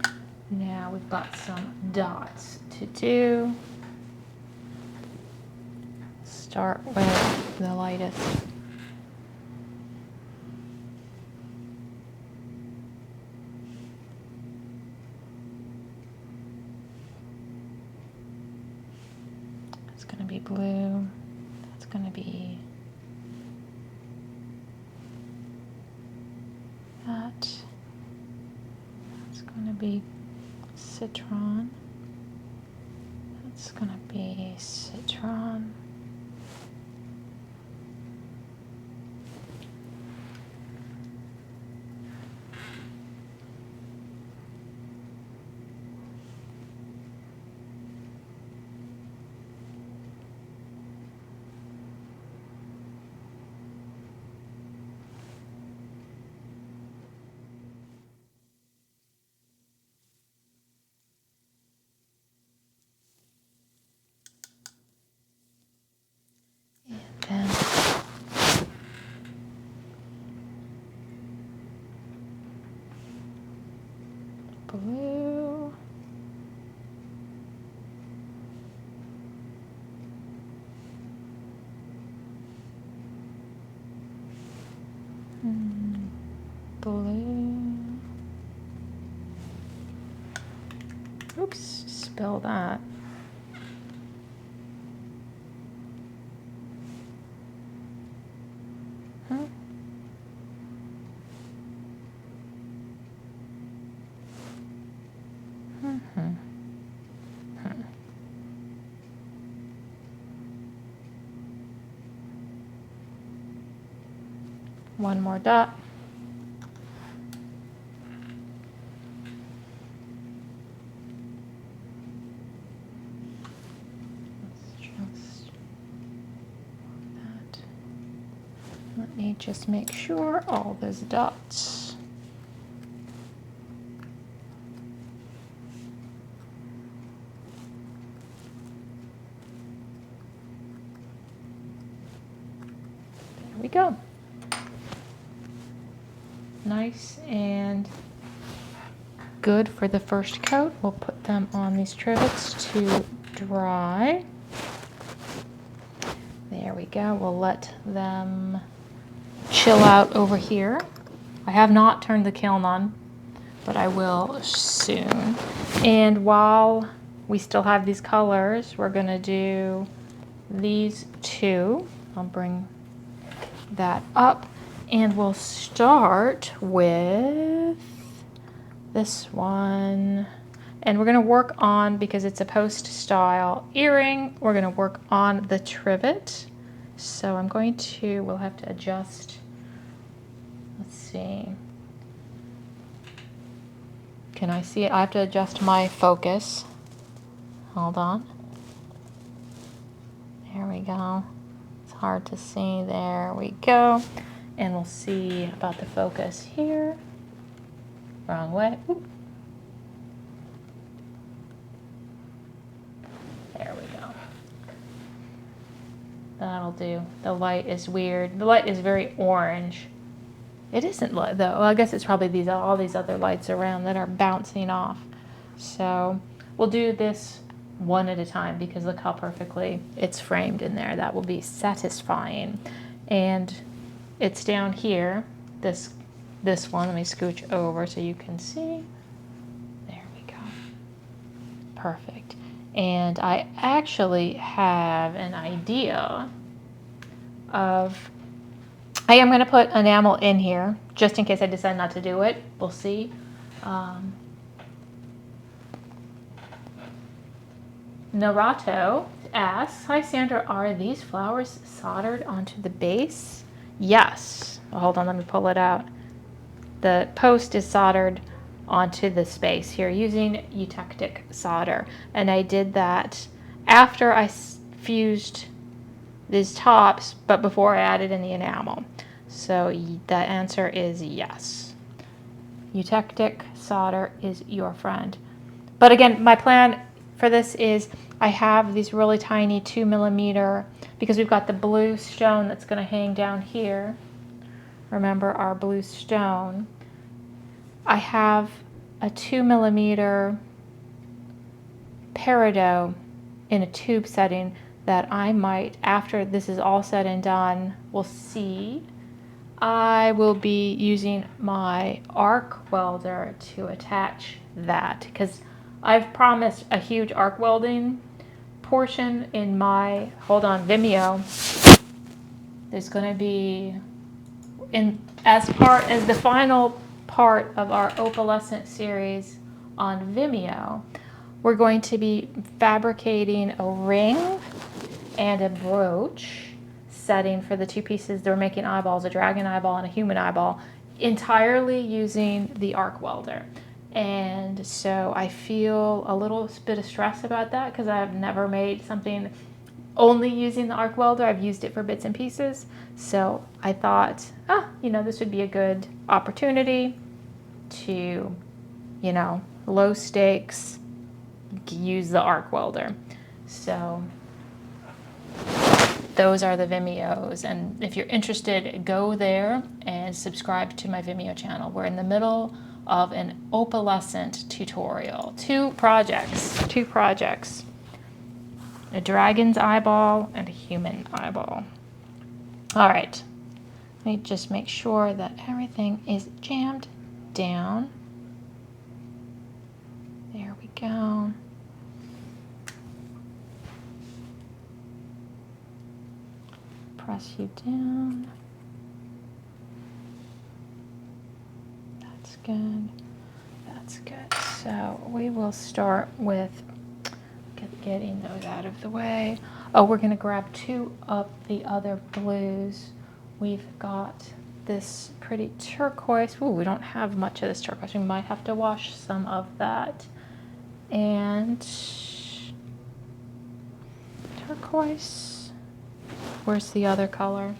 good. Now we've got some dots to do. Start with the lightest. It's going to be blue. That's going to be that. That's going to be citron. That's going to be citron. Then blue. Blue. Oops, spill that. One more dot. Let me just make sure all those dots. There we go. Nice and good for the first coat. We'll put them on these trivets to dry. There we go. We'll let them chill out over here. I have not turned the kiln on, but I will soon. And while we still have these colors, we're gonna do these two. I'll bring that up and we'll start with this one. And we're gonna work on, because it's a post style earring, we're gonna work on the trivet. So I'm going to, we'll have to adjust, let's see. Can I see it? I have to adjust my focus. Hold on. There we go. It's hard to see. There we go. And we'll see about the focus here. Wrong way. Oop. There we go. That'll do. The light is weird. The light is very orange. It isn't though. Well, I guess it's probably all these other lights around that are bouncing off. So we'll do this one at a time because look how perfectly it's framed in there. That will be satisfying. And it's down here, this one. Let me scooch over so you can see. There we go. Perfect. And I actually have an idea of, I am going to put enamel in here just in case I decide not to do it. We'll see. Narato asks, hi Sandra, are these flowers soldered onto the base? Yes. Well, hold on, let me pull it out. The post is soldered onto the space here using eutectic solder. And I did that after I fused these tops, but before I added in the enamel. So the answer is yes. Eutectic solder is your friend. But again, my plan for this is I have these really tiny 2mm, because we've got the blue stone that's going to hang down here. Remember our blue stone. I have a 2mm peridot in a tube setting that I might, after this is all said and done, we'll see. I will be using my arc welder to attach that, because I've promised a huge arc welding portion in my, hold on, Vimeo. There's going to be, as the final part of our opalescent series on Vimeo, we're going to be fabricating a ring and a brooch setting for the two pieces. They're making eyeballs, a dragon eyeball and a human eyeball, entirely using the arc welder. And so I feel a little bit of stress about that, because I've never made something only using the arc welder. I've used it for bits and pieces. So I thought, this would be a good opportunity to, low stakes, use the arc welder. So those are the Vimeos, and if you're interested, go there and subscribe to my Vimeo channel. We're in the middle of an opalescent tutorial. Two projects, a dragon's eyeball and a human eyeball. All right, let me just make sure that everything is jammed down. There we go. Press you down. That's good. That's good. So we will start with getting those out of the way. Oh, we're going to grab two of the other blues. We've got this pretty turquoise. Ooh, we don't have much of this turquoise. We might have to wash some of that. And turquoise. Where's the other color?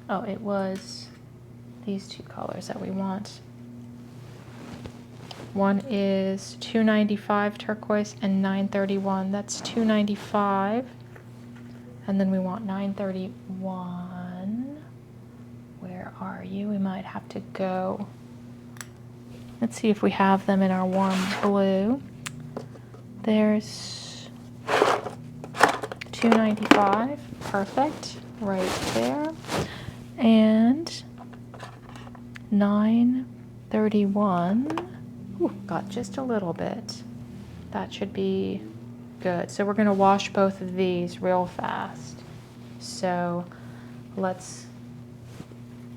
Oh, it was these two colors that we want. One is 295 turquoise and 931. That's 295. And then we want 931. Where are you? We might have to go. Let's see if we have them in our warm blue. There's 295. Perfect. Right there. And 931. Ooh, got just a little bit. That should be good. So we're going to wash both of these real fast. So let's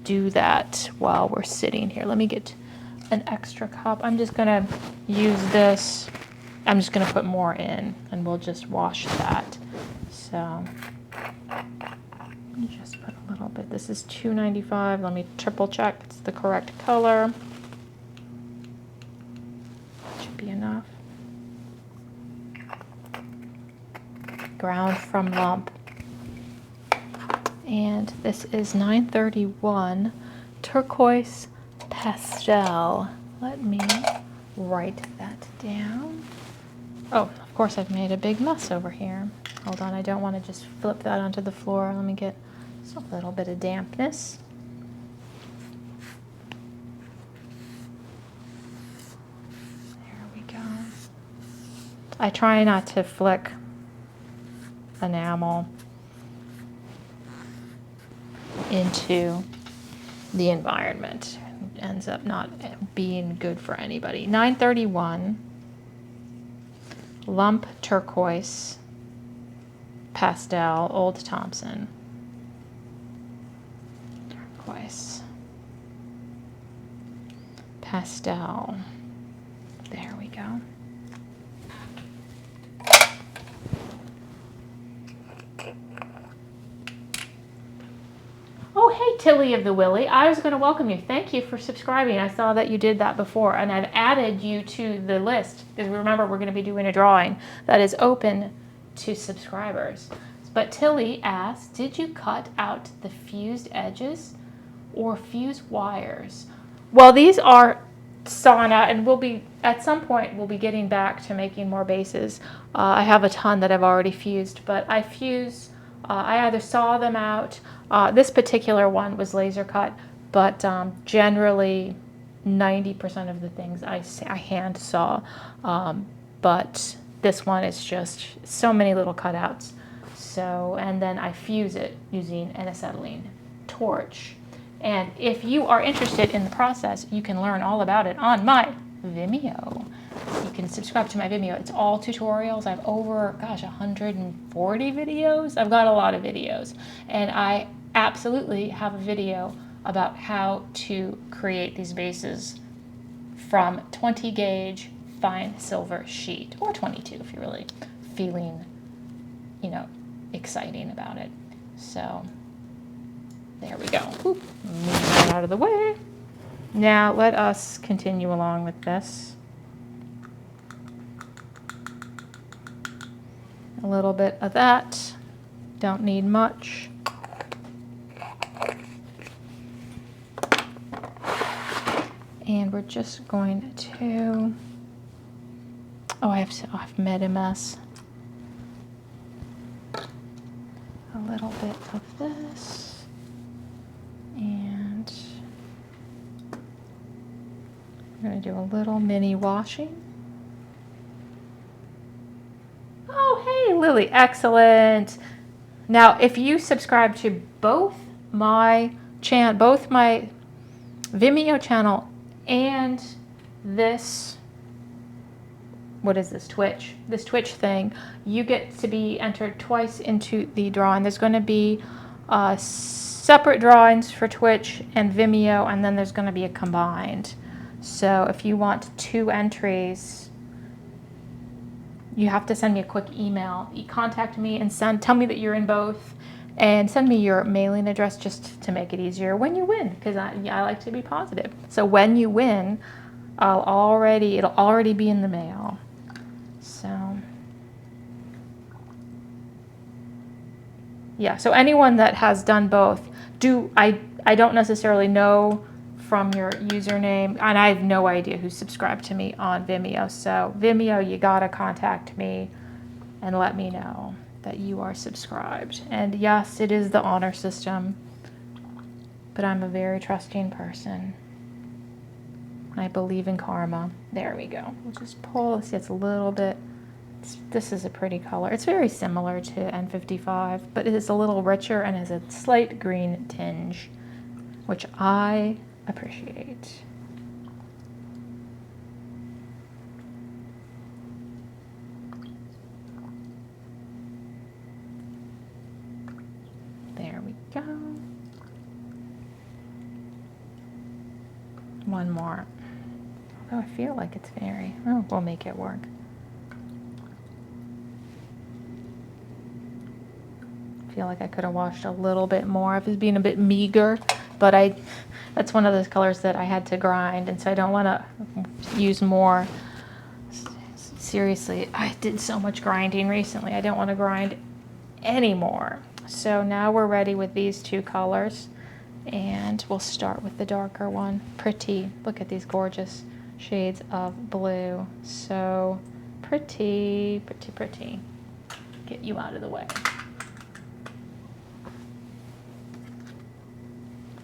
do that while we're sitting here. Let me get an extra cup. I'm just going to use this. I'm just going to put more in and we'll just wash that. So just put a little bit. This is 295. Let me triple check it's the correct color. Be enough. Ground from lump. And this is 931 turquoise pastel. Let me write that down. Oh, of course I've made a big mess over here. Hold on, I don't want to just flip that onto the floor. Let me get just a little bit of dampness. I try not to flick enamel into the environment. It ends up not being good for anybody. 931 lump turquoise pastel, Old Thompson. Turquoise pastel. There we go. Oh, hey, Tilly of the Willy. I was going to welcome you. Thank you for subscribing. I saw that you did that before, and I've added you to the list because remember, we're going to be doing a drawing that is open to subscribers. But Tilly asked, did you cut out the fused edges or fuse wires? Well, these are sawing out, and at some point we'll be getting back to making more bases. I have a ton that I've already fused, but I either saw them out. This particular one was laser cut, but generally 90% of the things I hand saw. But this one is just so many little cutouts. So, and then I fuse it using an acetylene torch. And if you are interested in the process, you can learn all about it on my Vimeo. You can subscribe to my Vimeo. It's all tutorials. I have over, 140 videos. I've got a lot of videos. And I absolutely have a video about how to create these bases from 20 gauge fine silver sheet, or 22 if you're really feeling, exciting about it. So there we go. Move that out of the way. Now let us continue along with this. A little bit of that. Don't need much. And we're just going to, I have made a mess. A little bit of this. And I'm going to do a little mini washing. Oh, hey, Lily, excellent. Now, if you subscribe to both my Vimeo channel and this, what is this, Twitch thing, you get to be entered twice into the drawing. There's going to be separate drawings for Twitch and Vimeo, and then there's going to be a combined. So if you want 2 entries, you have to send me a quick email. You contact me and tell me that you're in both, and send me your mailing address just to make it easier when you win, because I like to be positive. So when you win, it'll already be in the mail. So yeah, so anyone that has done both, I don't necessarily know from your username, and I have no idea who subscribed to me on Vimeo. So Vimeo, you gotta contact me and let me know that you are subscribed. And yes, it is the honor system, but I'm a very trusting person. I believe in karma. There we go. We'll just pull. See, it's a little bit, this is a pretty color. It's very similar to N55, but it is a little richer and has a slight green tinge, which I appreciate. There we go. One more. Although I feel like it's very, we'll make it work. I feel like I could have washed a little bit more. I was being a bit meager, but that's one of those colors that I had to grind, and so I don't want to use more. Seriously, I did so much grinding recently. I don't want to grind anymore. So now we're ready with these 2 colors, and we'll start with the darker one. Pretty. Look at these gorgeous shades of blue. So pretty, pretty, pretty. Get you out of the way.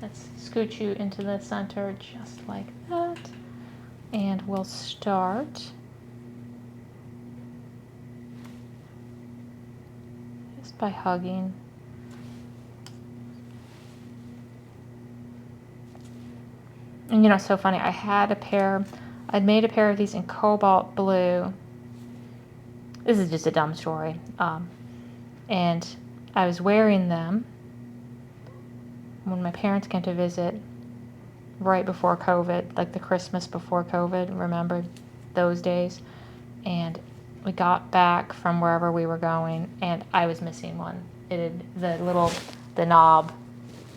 Let's scoot you into the center just like that. And we'll start just by hugging. And it's so funny, I'd made a pair of these in cobalt blue. This is just a dumb story. And I was wearing them when my parents came to visit right before COVID, like the Christmas before COVID, remember those days? And we got back from wherever we were going, and I was missing one. The knob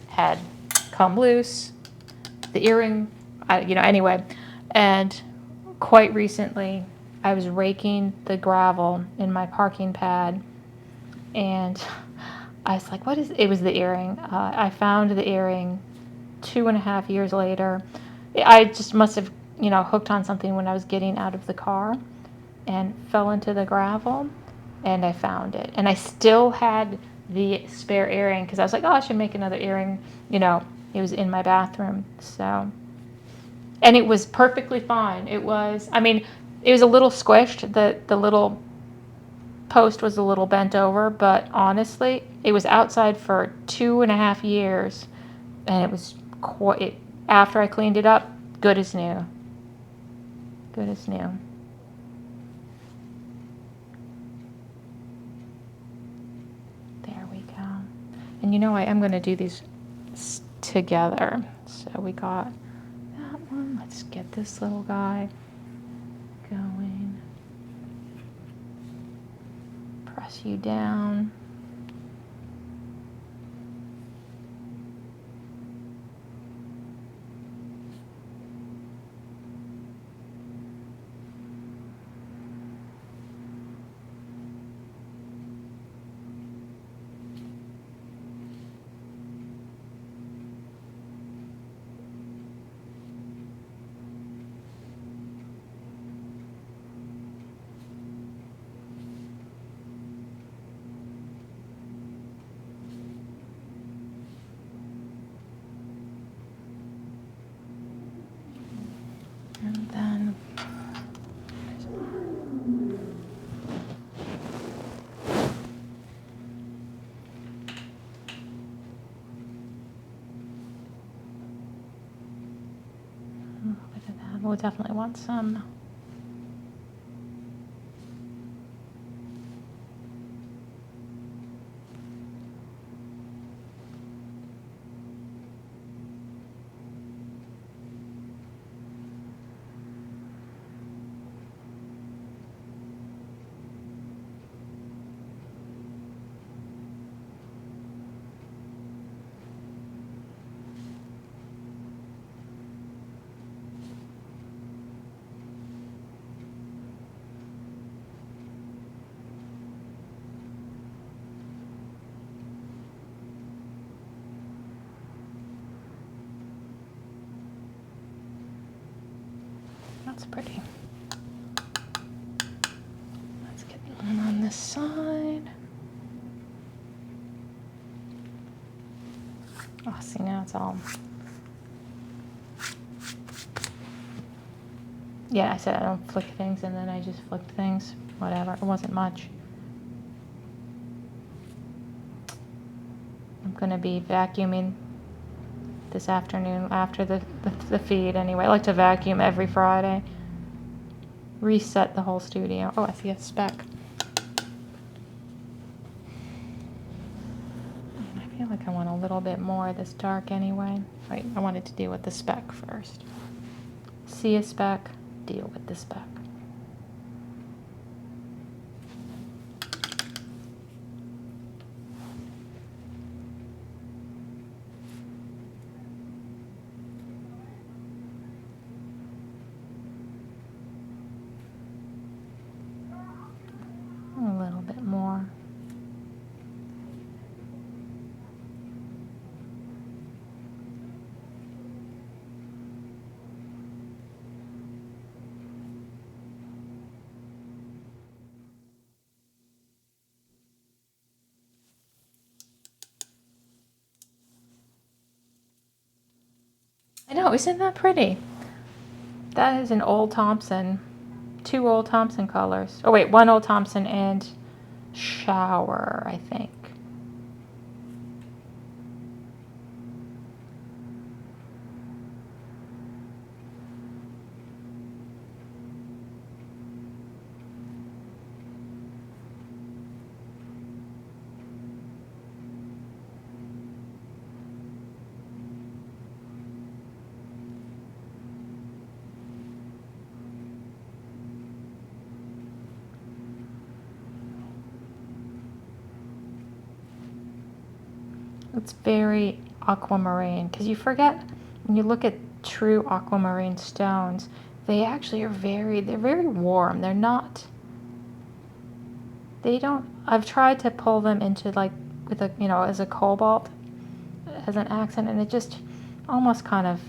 had come loose. The earring, anyway. And quite recently, I was raking the gravel in my parking pad, and I was like, what is it? It was the earring. I found the earring 2.5 years later. I just must have you know, hooked on something when I was getting out of the car and fell into the gravel, and I found it. And I still had the spare earring because I was like, oh, I should make another earring. You know, it was in my bathroom. So, and it was perfectly fine. It was, I mean, it was a little squished. The little post was a little bent over, but honestly, it was outside for 2.5 years, and it was quite, after I cleaned it up, good as new. Good as new. There we go. And you know, I am going to do these together. So we got that one. Let's get this little guy going. Press you down. And then a little bit of that. We'll definitely want some. That's pretty. Let's get one on this side. Oh, see, now it's all. Yeah, I said I don't flick things, and then I just flicked things. Whatever. It wasn't much. I'm going to be vacuuming this afternoon after the feed anyway. I like to vacuum every Friday. Reset the whole studio. Oh, I see a speck. I feel like I want a little bit more of this dark anyway. Wait, I wanted to deal with the speck first. See a speck, deal with the speck. A little bit more. I know, isn't that pretty? That is an Old Thompson. 2 Old Thompson colors. Oh wait, 1 Old Thompson and Shower, I think. It's very aquamarine, because you forget when you look at true aquamarine stones, they actually are they're very warm. They're not, they don't, I've tried to pull them into like with a, as a cobalt, as an accent, and it just almost kind of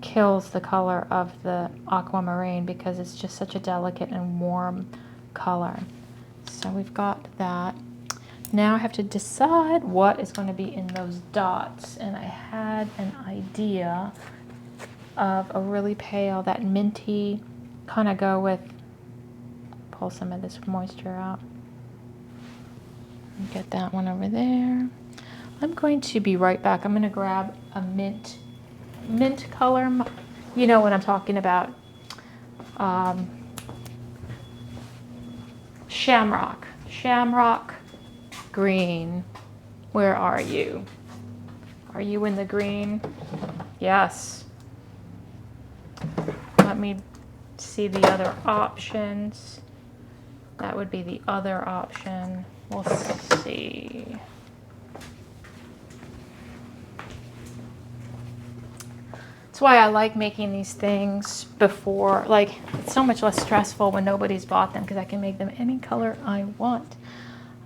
kills the color of the aquamarine because it's just such a delicate and warm color. So we've got that. Now I have to decide what is going to be in those dots, and I had an idea of a really pale, that minty, kind of go with, pull some of this moisture out. Get that one over there. I'm going to be right back. I'm going to grab a mint color. You know what I'm talking about. Shamrock green. Where are you? Are you in the green? Yes. Let me see the other options. That would be the other option. We'll see. That's why I like making these things before, like, it's so much less stressful when nobody's bought them because I can make them any color I want.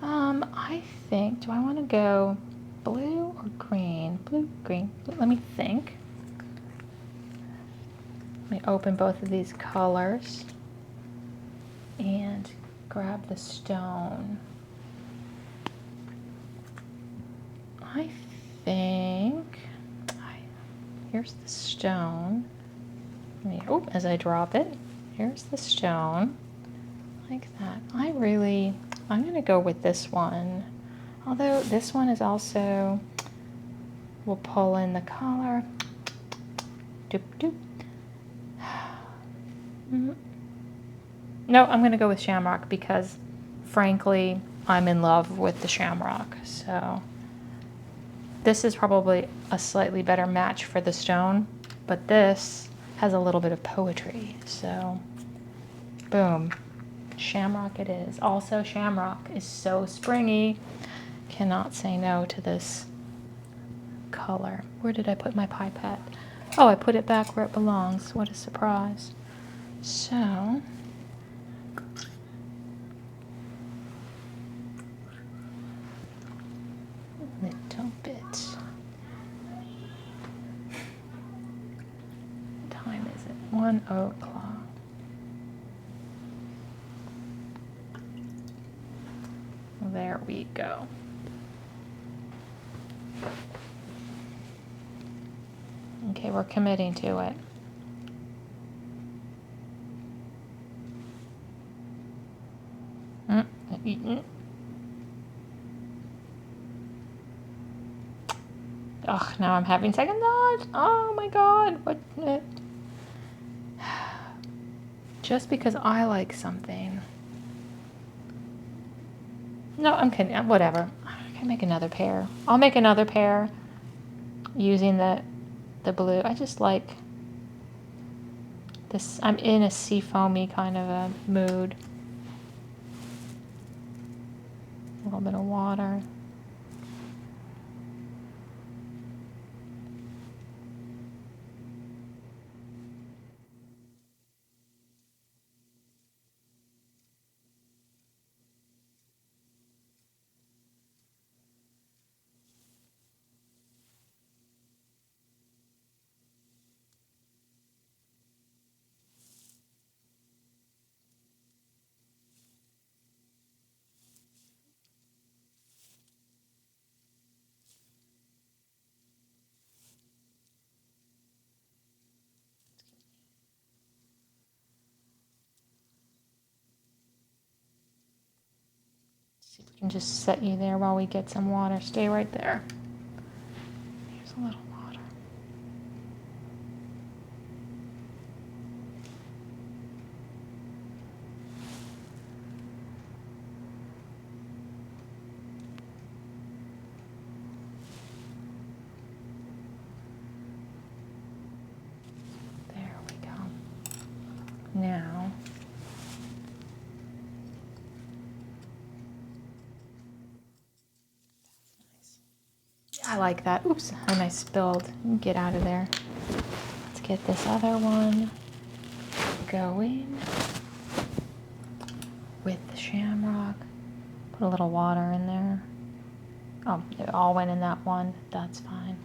I think, do I want to go blue or green? Blue, green. Let me think. Let me open both of these colors and grab the stone. I think, here's the stone. Oh, as I drop it, here's the stone, like that. I'm gonna go with this one. Although this one is also, we'll pull in the color. Doop, doop. No, I'm gonna go with shamrock because frankly, I'm in love with the shamrock. So this is probably a slightly better match for the stone, but this has a little bit of poetry. So boom, shamrock it is. Also, shamrock is so springy. Cannot say no to this color. Where did I put my pipette? Oh, I put it back where it belongs. What a surprise. So little bit. What time is it? 1 o'clock. There we go. Okay, we're committing to it. Ugh, now I'm having second thoughts. Oh my God, what? Just because I like something. No, I'm kidding. Whatever. I can make another pair. I'll make another pair using the blue. I just like this. I'm in a seafoamy kind of a mood. A little bit of water. See if we can just set you there while we get some water. Stay right there. Here's a little water. There we go. Now, I like that. Oops, and I spilled. Get out of there. Let's get this other one going with the shamrock. Put a little water in there. Oh, it all went in that one. That's fine.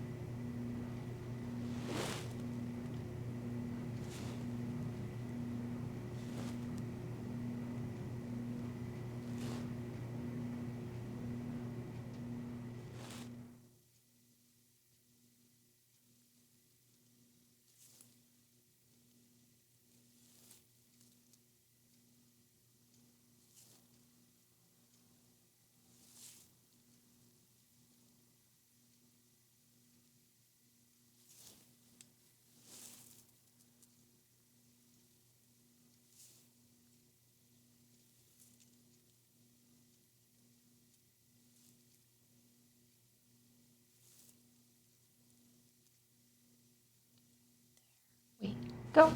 Go.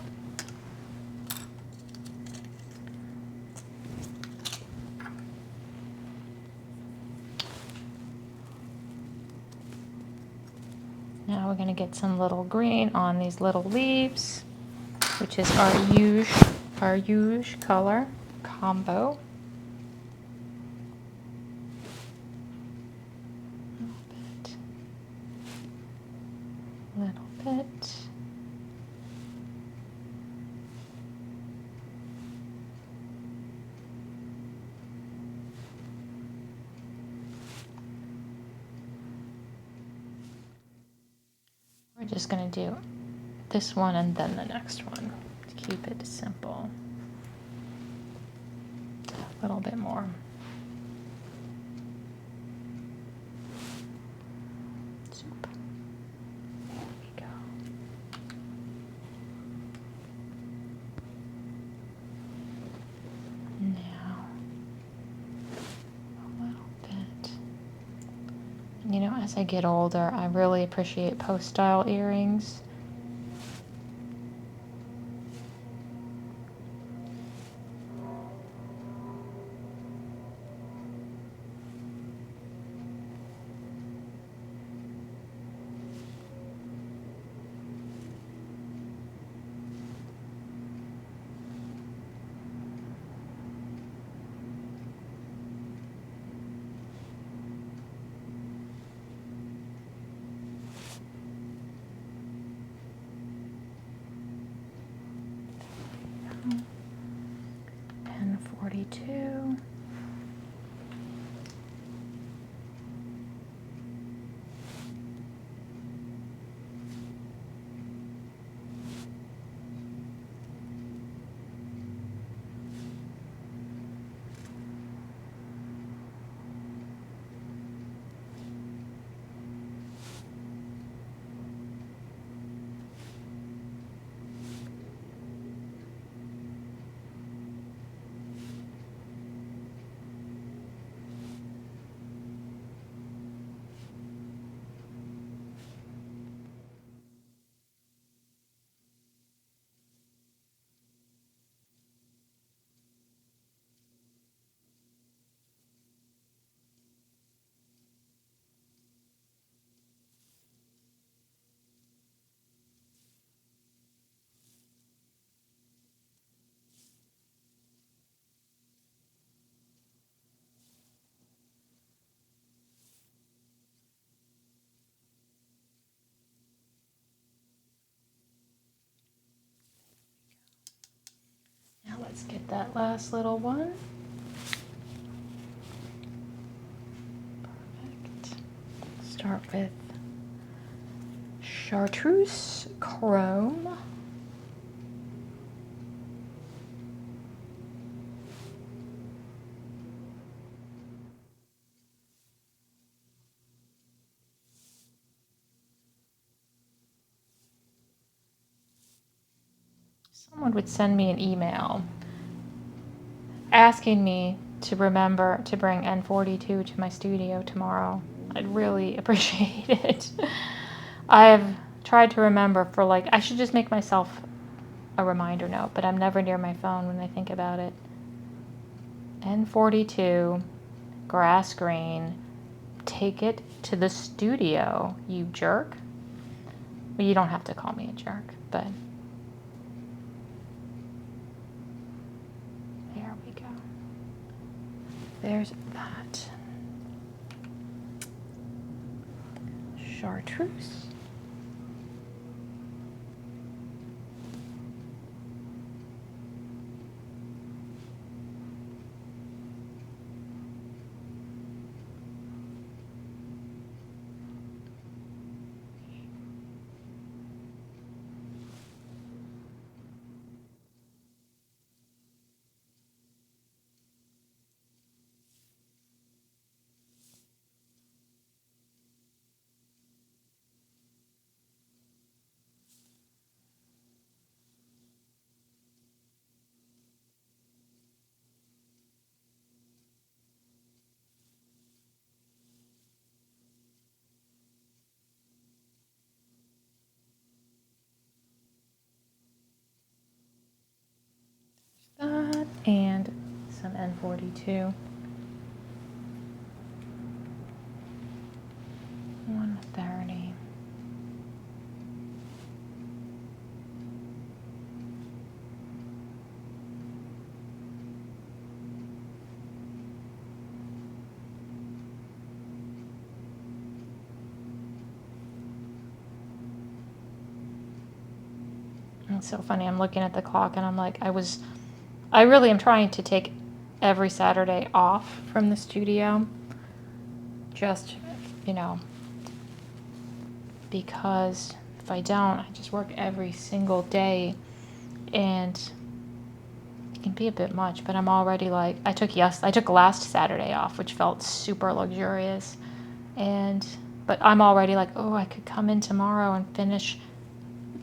Now we're going to get some little green on these little leaves, which is our huge color combo. Little bit. We're just going to do this one and then the next one to keep it simple. A little bit more. Soup. There we go. Now, a little bit. You know, as I get older, I really appreciate post-style earrings. Pen 42. Now let's get that last little one. Perfect. Start with chartreuse chrome. Someone would send me an email asking me to remember to bring N42 to my studio tomorrow. I'd really appreciate it. I've tried to remember for I should just make myself a reminder note, but I'm never near my phone when I think about it. N42, grass green, take it to the studio, you jerk. Well, you don't have to call me a jerk, but there we go. There's that. Chartreuse. 142. 130. It's so funny. I'm looking at the clock and I'm like, I really am trying to take every Saturday off from the studio. Just, you know, because if I don't, I just work every single day and it can be a bit much, but I'm already like, I took last Saturday off, which felt super luxurious. But I'm already like, oh, I could come in tomorrow and finish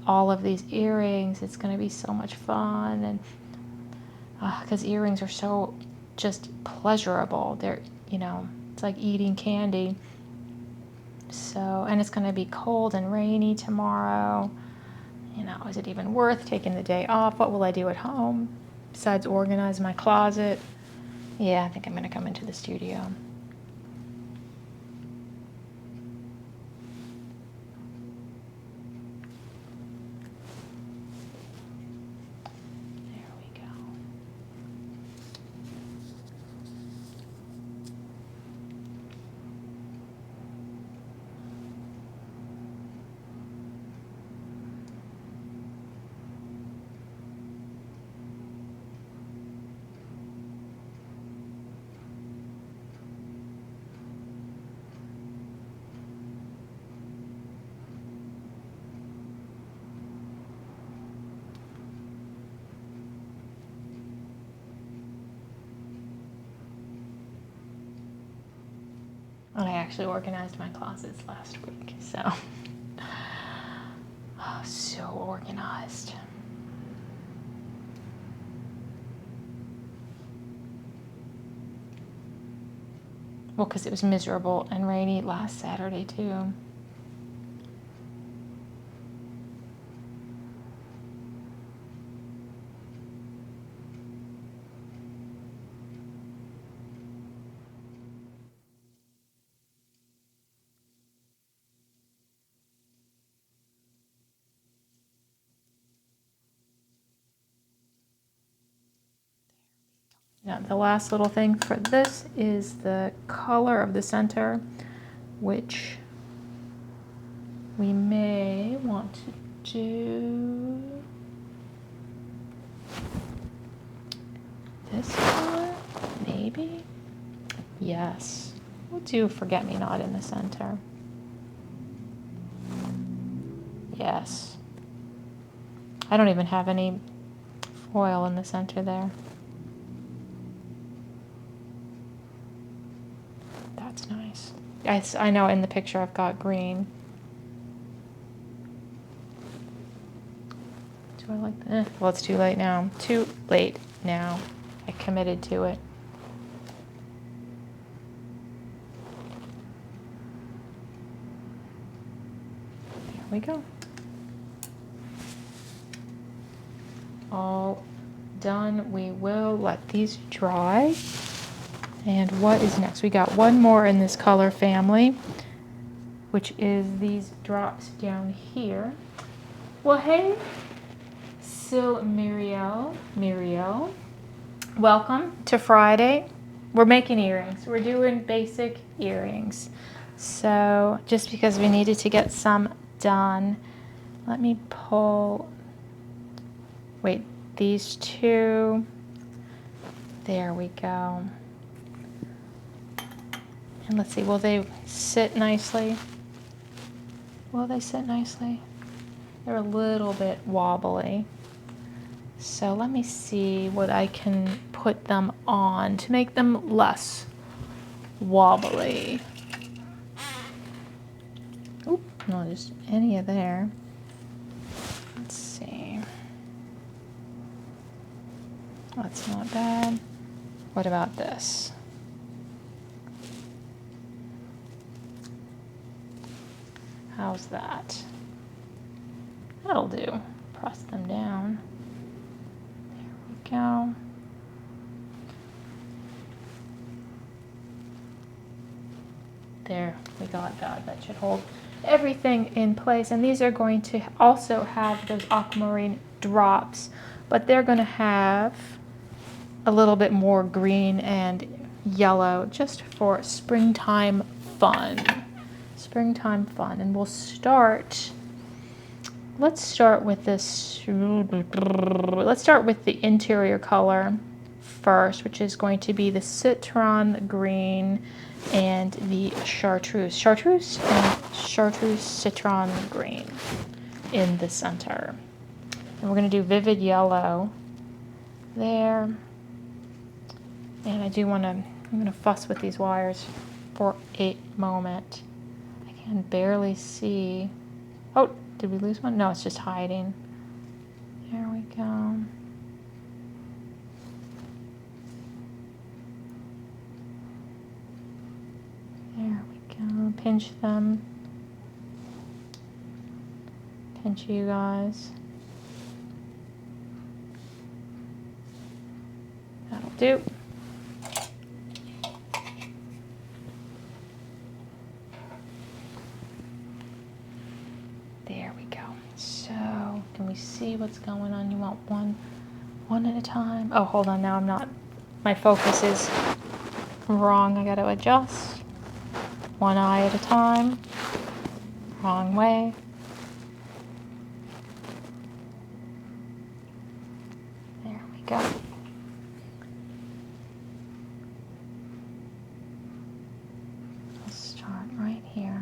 all of these earrings. It's going to be so much fun. And because earrings are so just pleasurable. They're, you know, it's like eating candy. So, and it's going to be cold and rainy tomorrow. You know, is it even worth taking the day off? What will I do at home besides organize my closet? Yeah, I think I'm going to come into the studio. And I actually organized my closets last week, so so organized. Well, because it was miserable and rainy last Saturday too. Now, the last little thing for this is the color of the center, which we may want to do this color, maybe? Yes, we'll do Forget-Me-Not in the center. Yes. I don't even have any foil in the center there. That's nice. I know in the picture I've got green. Do I like that? Well, it's too late now. Too late now. I committed to it. There we go. All done. We will let these dry. And what is next? We got one more in this color family, which is these drops down here. Well, hey, Muriel, welcome to Friday. We're making earrings. We're doing basic earrings. So just because we needed to get some done, let me pull, wait, these two. There we go. And let's see, will they sit nicely? Will they sit nicely? They're a little bit wobbly. So let me see what I can put them on to make them less wobbly. Oop, not just any of there. Let's see. That's not bad. What about this? How's that? That'll do. Press them down. There we go. There we go. God, that should hold everything in place. And these are going to also have those aquamarine drops, but they're going to have a little bit more green and yellow just for springtime fun. Springtime fun. And we'll start, let's start with this, let's start with the interior color first, which is going to be the citron green and the chartreuse citron green in the center. And we're going to do vivid yellow there. And I do want to, I'm going to fuss with these wires for a moment. I can barely see. Oh, did we lose one? No, it's just hiding. There we go. There we go. Pinch them. Pinch you guys. That'll do. There we go. So, can we see what's going on? You want one at a time? Oh, hold on. Now I'm not. My focus is wrong. I got to adjust. One eye at a time. Wrong way. There we go. Let's start right here.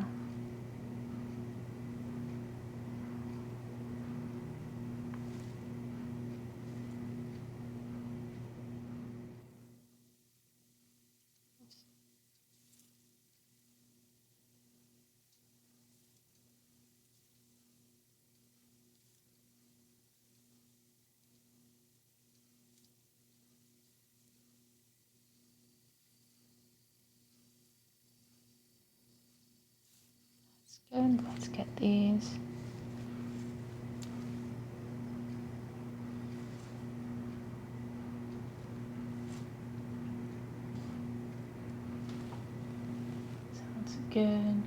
Good. Let's get these. Sounds good.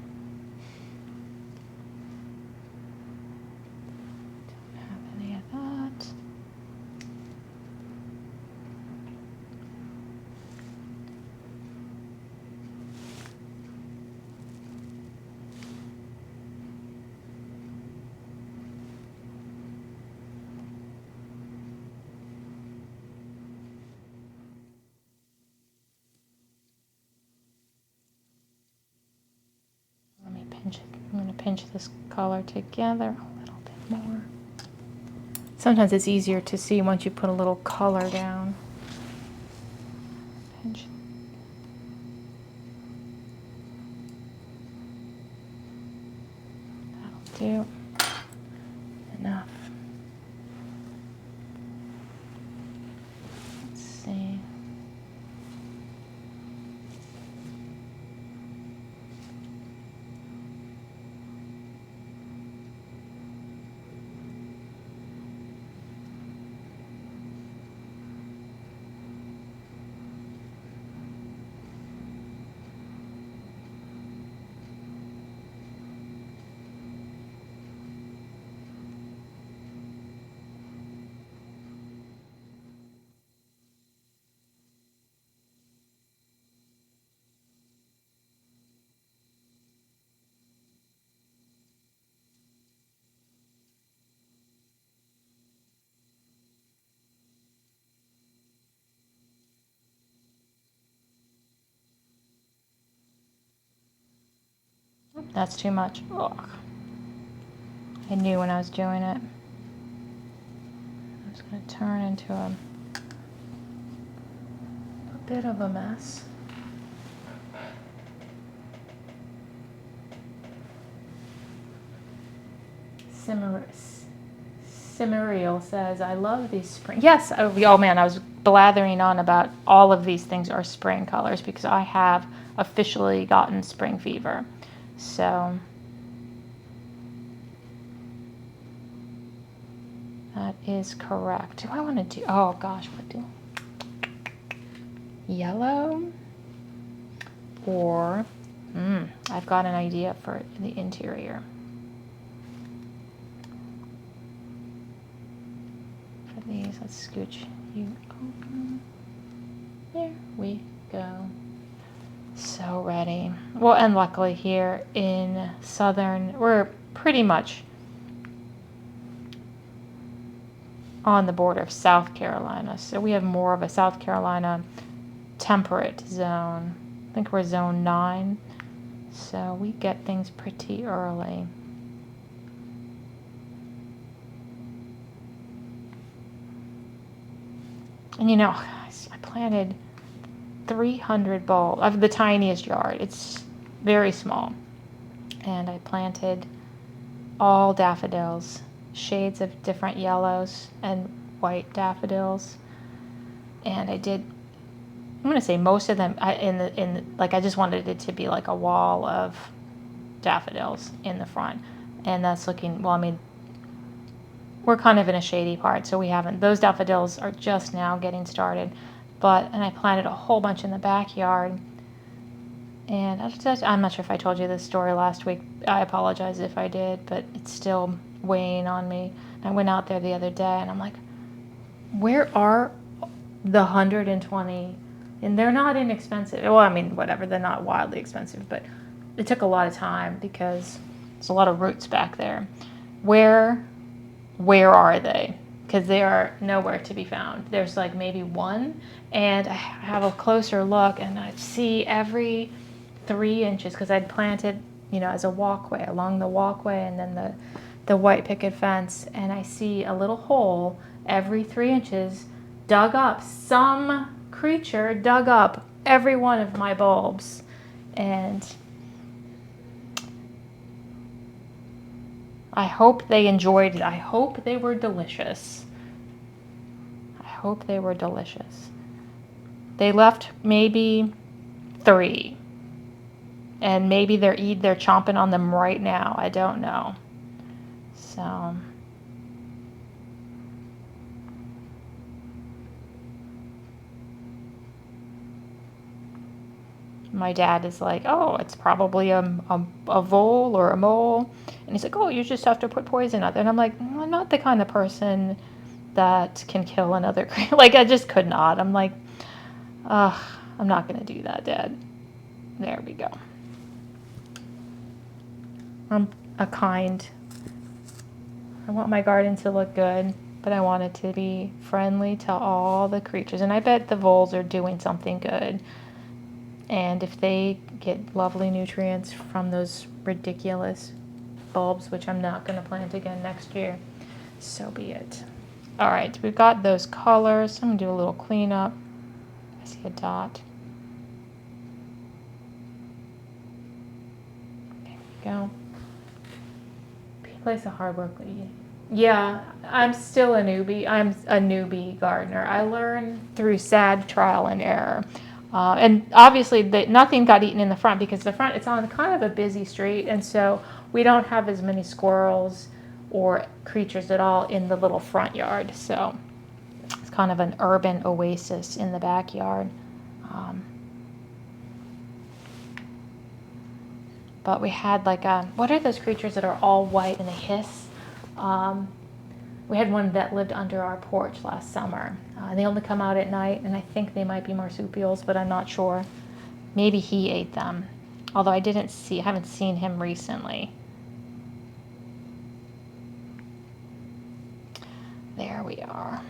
Don't have any of that. I'm going to pinch this color together a little bit more. Sometimes it's easier to see once you put a little color down. Pinch. That'll do. Enough. Let's see. That's too much. Ugh. I knew when I was doing it. It's going to turn into a bit of a mess. Simuriel says, I love these spring. Yes, oh man, I was blathering on about all of these things are spring colors because I have officially gotten spring fever. So that is correct. Do I want to do, oh gosh, what do? Yellow or I've got an idea for the interior. For these, let's scooch you open. There we go. So ready. Well, and luckily here in Southern, we're pretty much on the border of South Carolina. So we have more of a South Carolina temperate zone. I think we're zone 9. So we get things pretty early. And you know, I planted 300 bulbs. I have the tiniest yard. It's very small. And I planted all daffodils, shades of different yellows and white daffodils. And I did, I'm going to say most of them like I just wanted it to be like a wall of daffodils in the front. And that's looking, well, I mean, we're kind of in a shady part, so we haven't, those daffodils are just now getting started. And I planted a whole bunch in the backyard. And I'm not sure if I told you this story last week. I apologize if I did, but it's still weighing on me. I went out there the other day and I'm like, where are the 120? And they're not inexpensive. Well, I mean, whatever, they're not wildly expensive, but it took a lot of time because there's a lot of roots back there. Where are they? Because they are nowhere to be found. There's like maybe one, and I have a closer look and I see every 3 inches, because I'd planted, as a walkway, along the walkway, and then the white picket fence, and I see a little hole every 3 inches dug up. Some creature dug up every one of my bulbs, and I hope they enjoyed it. I hope they were delicious. I hope they were delicious. They left maybe 3. And maybe they're chomping on them right now. I don't know. So my dad is like, oh, it's probably a vole or a mole. And he's like, oh, you just have to put poison out there. And I'm like, I'm not the kind of person that can kill another creature. Like, I just could not. I'm like, I'm not going to do that, Dad. There we go. I'm I want my garden to look good, but I want it to be friendly to all the creatures. And I bet the voles are doing something good. And if they get lovely nutrients from those ridiculous bulbs, which I'm not going to plant again next year, so be it. All right, we've got those colors. I'm going to do a little cleanup. I see a dot. There we go. Place of hard work. Yeah, I'm still a newbie. I'm a newbie gardener. I learn through sad trial and error. And obviously nothing got eaten in the front, because the front, it's on kind of a busy street, and so we don't have as many squirrels or creatures at all in the little front yard. So it's kind of an urban oasis in the backyard. But we had like what are those creatures that are all white and they hiss? We had one that lived under our porch last summer. They only come out at night, and I think they might be marsupials, but I'm not sure. Maybe he ate them, although I haven't seen him recently. There we are.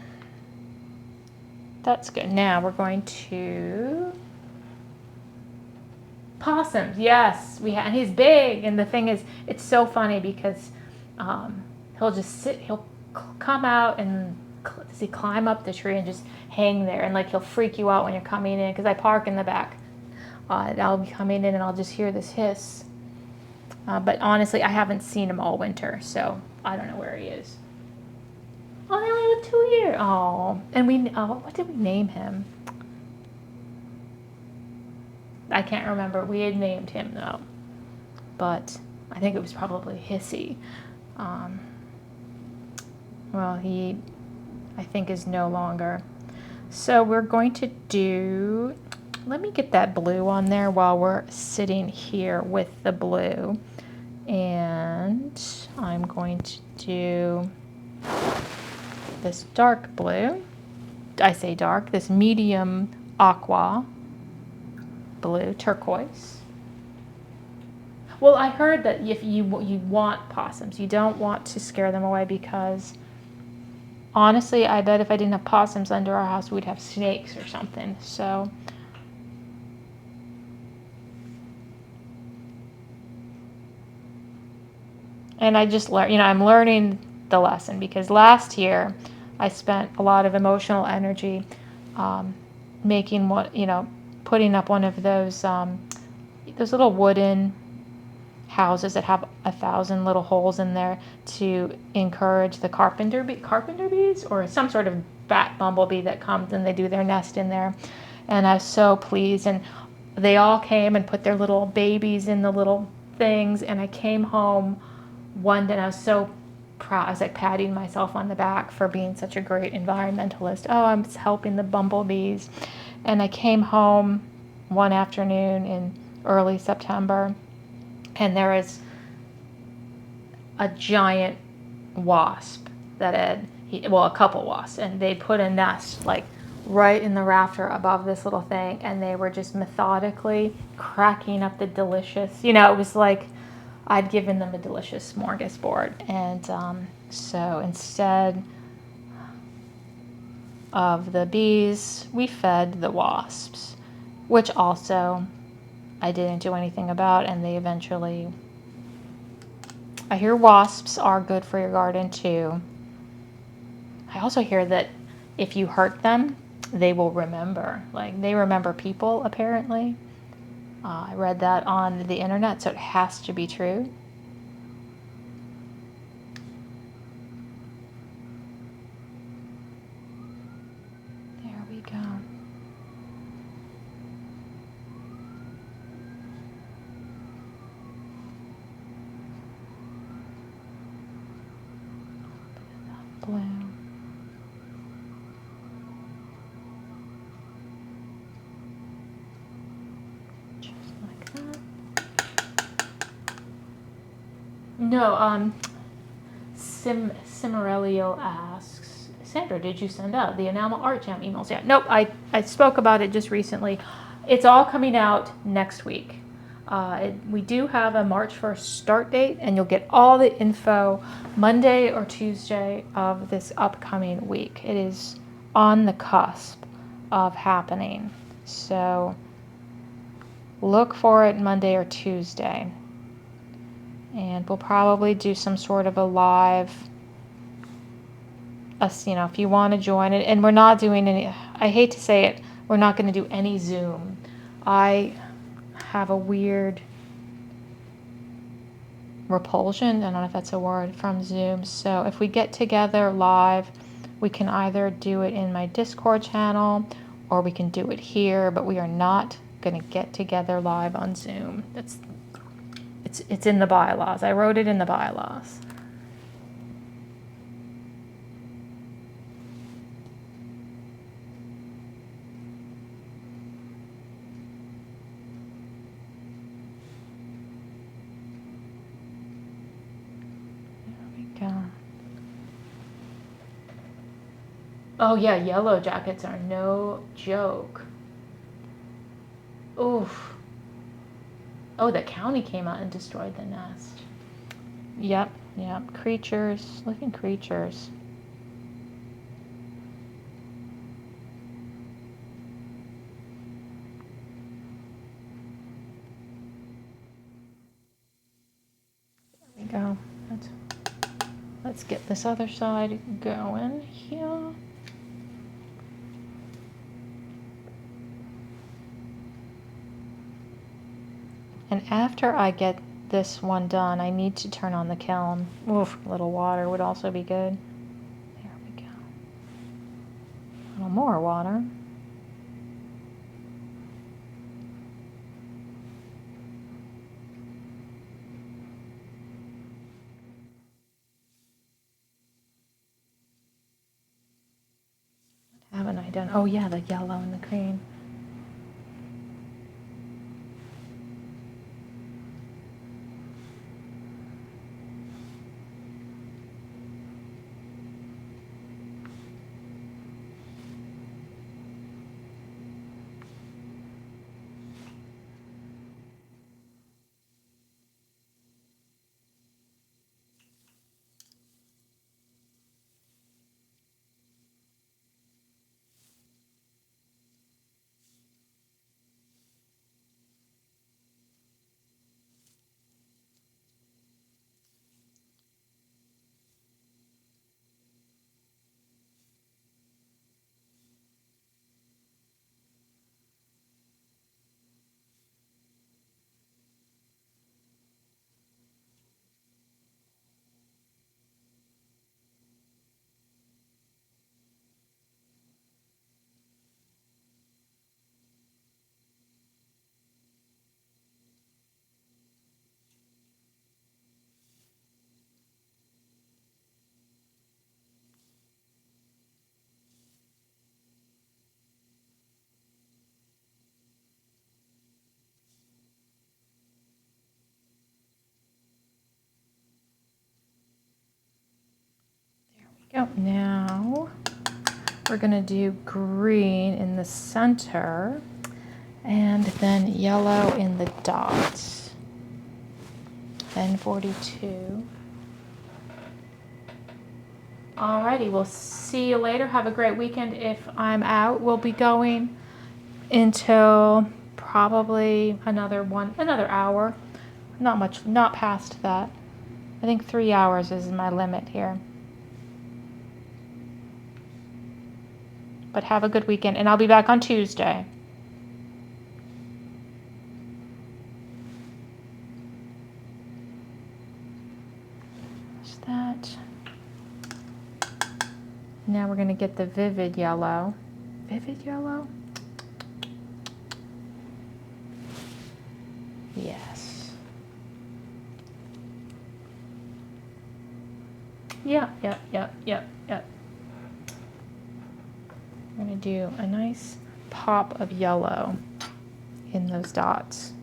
That's good. Now we're going to possums. Yes, and he's big. And the thing is, it's so funny because he'll just sit. He'll come out and climb up the tree and just hang there, and like he'll freak you out when you're coming in, because I park in the back. I'll be coming in and I'll just hear this hiss. But honestly, I haven't seen him all winter, so I don't know where he is. Oh, they only live 2 years. Oh, and what did we name him? I can't remember. We had named him though, but I think it was probably Hissy. Well, he, I think, is no longer. So we're going to do let me get that blue on there while we're sitting here with the blue. And I'm going to do this dark blue. I say dark, this medium aqua blue, turquoise. Well, I heard that if you want possums, you don't want to scare them away, because honestly, I bet if I didn't have possums under our house, we'd have snakes or something. So, and I just learned, I'm learning the lesson, because last year I spent a lot of emotional energy making putting up one of those little wooden houses that have 1,000 little holes in there to encourage the carpenter bees, or some sort of bat bumblebee that comes and they do their nest in there. And I was so pleased, and they all came and put their little babies in the little things, and I came home one day and I was so proud. I was like patting myself on the back for being such a great environmentalist. Oh, I'm helping the bumblebees. And I came home one afternoon in early September, and there was a giant wasp that a couple wasps, and they put a nest like right in the rafter above this little thing, and they were just methodically cracking up the delicious, it was like I'd given them a delicious smorgasbord. And so instead of the bees, we fed the wasps, which also I didn't do anything about, and they eventually... I hear wasps are good for your garden too. I also hear that if you hurt them, they will remember. Like, they remember people, apparently. I read that on the internet, so it has to be true. There we go. Blue. Just like that. No, Cimarelio asks, Sandra, did you send out the Enamel Art Jam emails yet? Nope, I spoke about it just recently. It's all coming out next week. We do have a March 1st start date, and you'll get all the info Monday or Tuesday of this upcoming week. It is on the cusp of happening. So look for it Monday or Tuesday. And we'll probably do some sort of a live, if you want to join it. And we're not doing any, I hate to say it, we're not going to do any Zoom. I have a weird repulsion, I don't know if that's a word, from Zoom. So if we get together live, we can either do it in my Discord channel or we can do it here, but we are not going to get together live on Zoom. It's in the bylaws. I wrote it in the bylaws. Oh yeah, yellow jackets are no joke. Oof. Oh, the county came out and destroyed the nest. Yep. Creatures, living creatures. There we go. Let's get this other side going here. And after I get this one done, I need to turn on the kiln. Oof, a little water would also be good. There we go. A little more water. What haven't I done? Oh yeah, the yellow and the green. go. Now we're gonna do green in the center and then yellow in the dots. Then 42. Alrighty, we'll see you later. Have a great weekend. If I'm out, we'll be going until probably another hour. Not past that. I think 3 hours is my limit here. But have a good weekend, and I'll be back on Tuesday. There's that. Now we're going to get the vivid yellow. Vivid yellow? Yes. Yep. We're going to do a nice pop of yellow in those dots.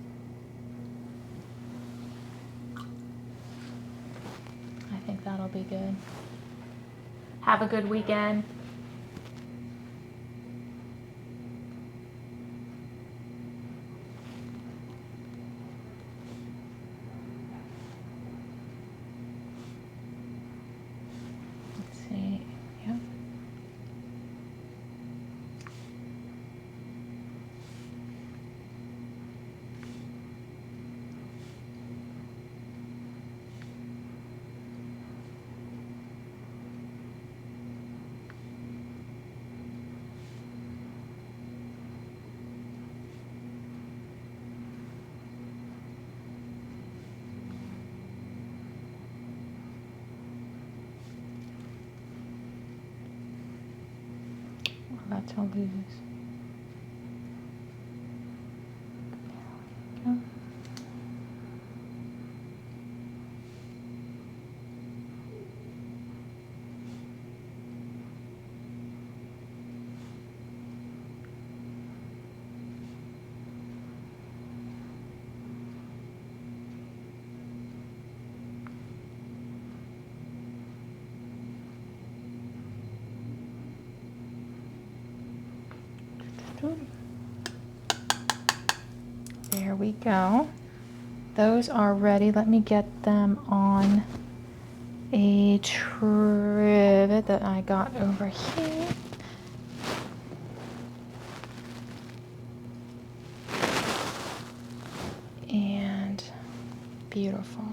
I think that'll be good. Have a good weekend. Let's see. Yep. That's all loose. There we go. There we go. Those are ready. Let me get them on a trivet that I got over here. And beautiful.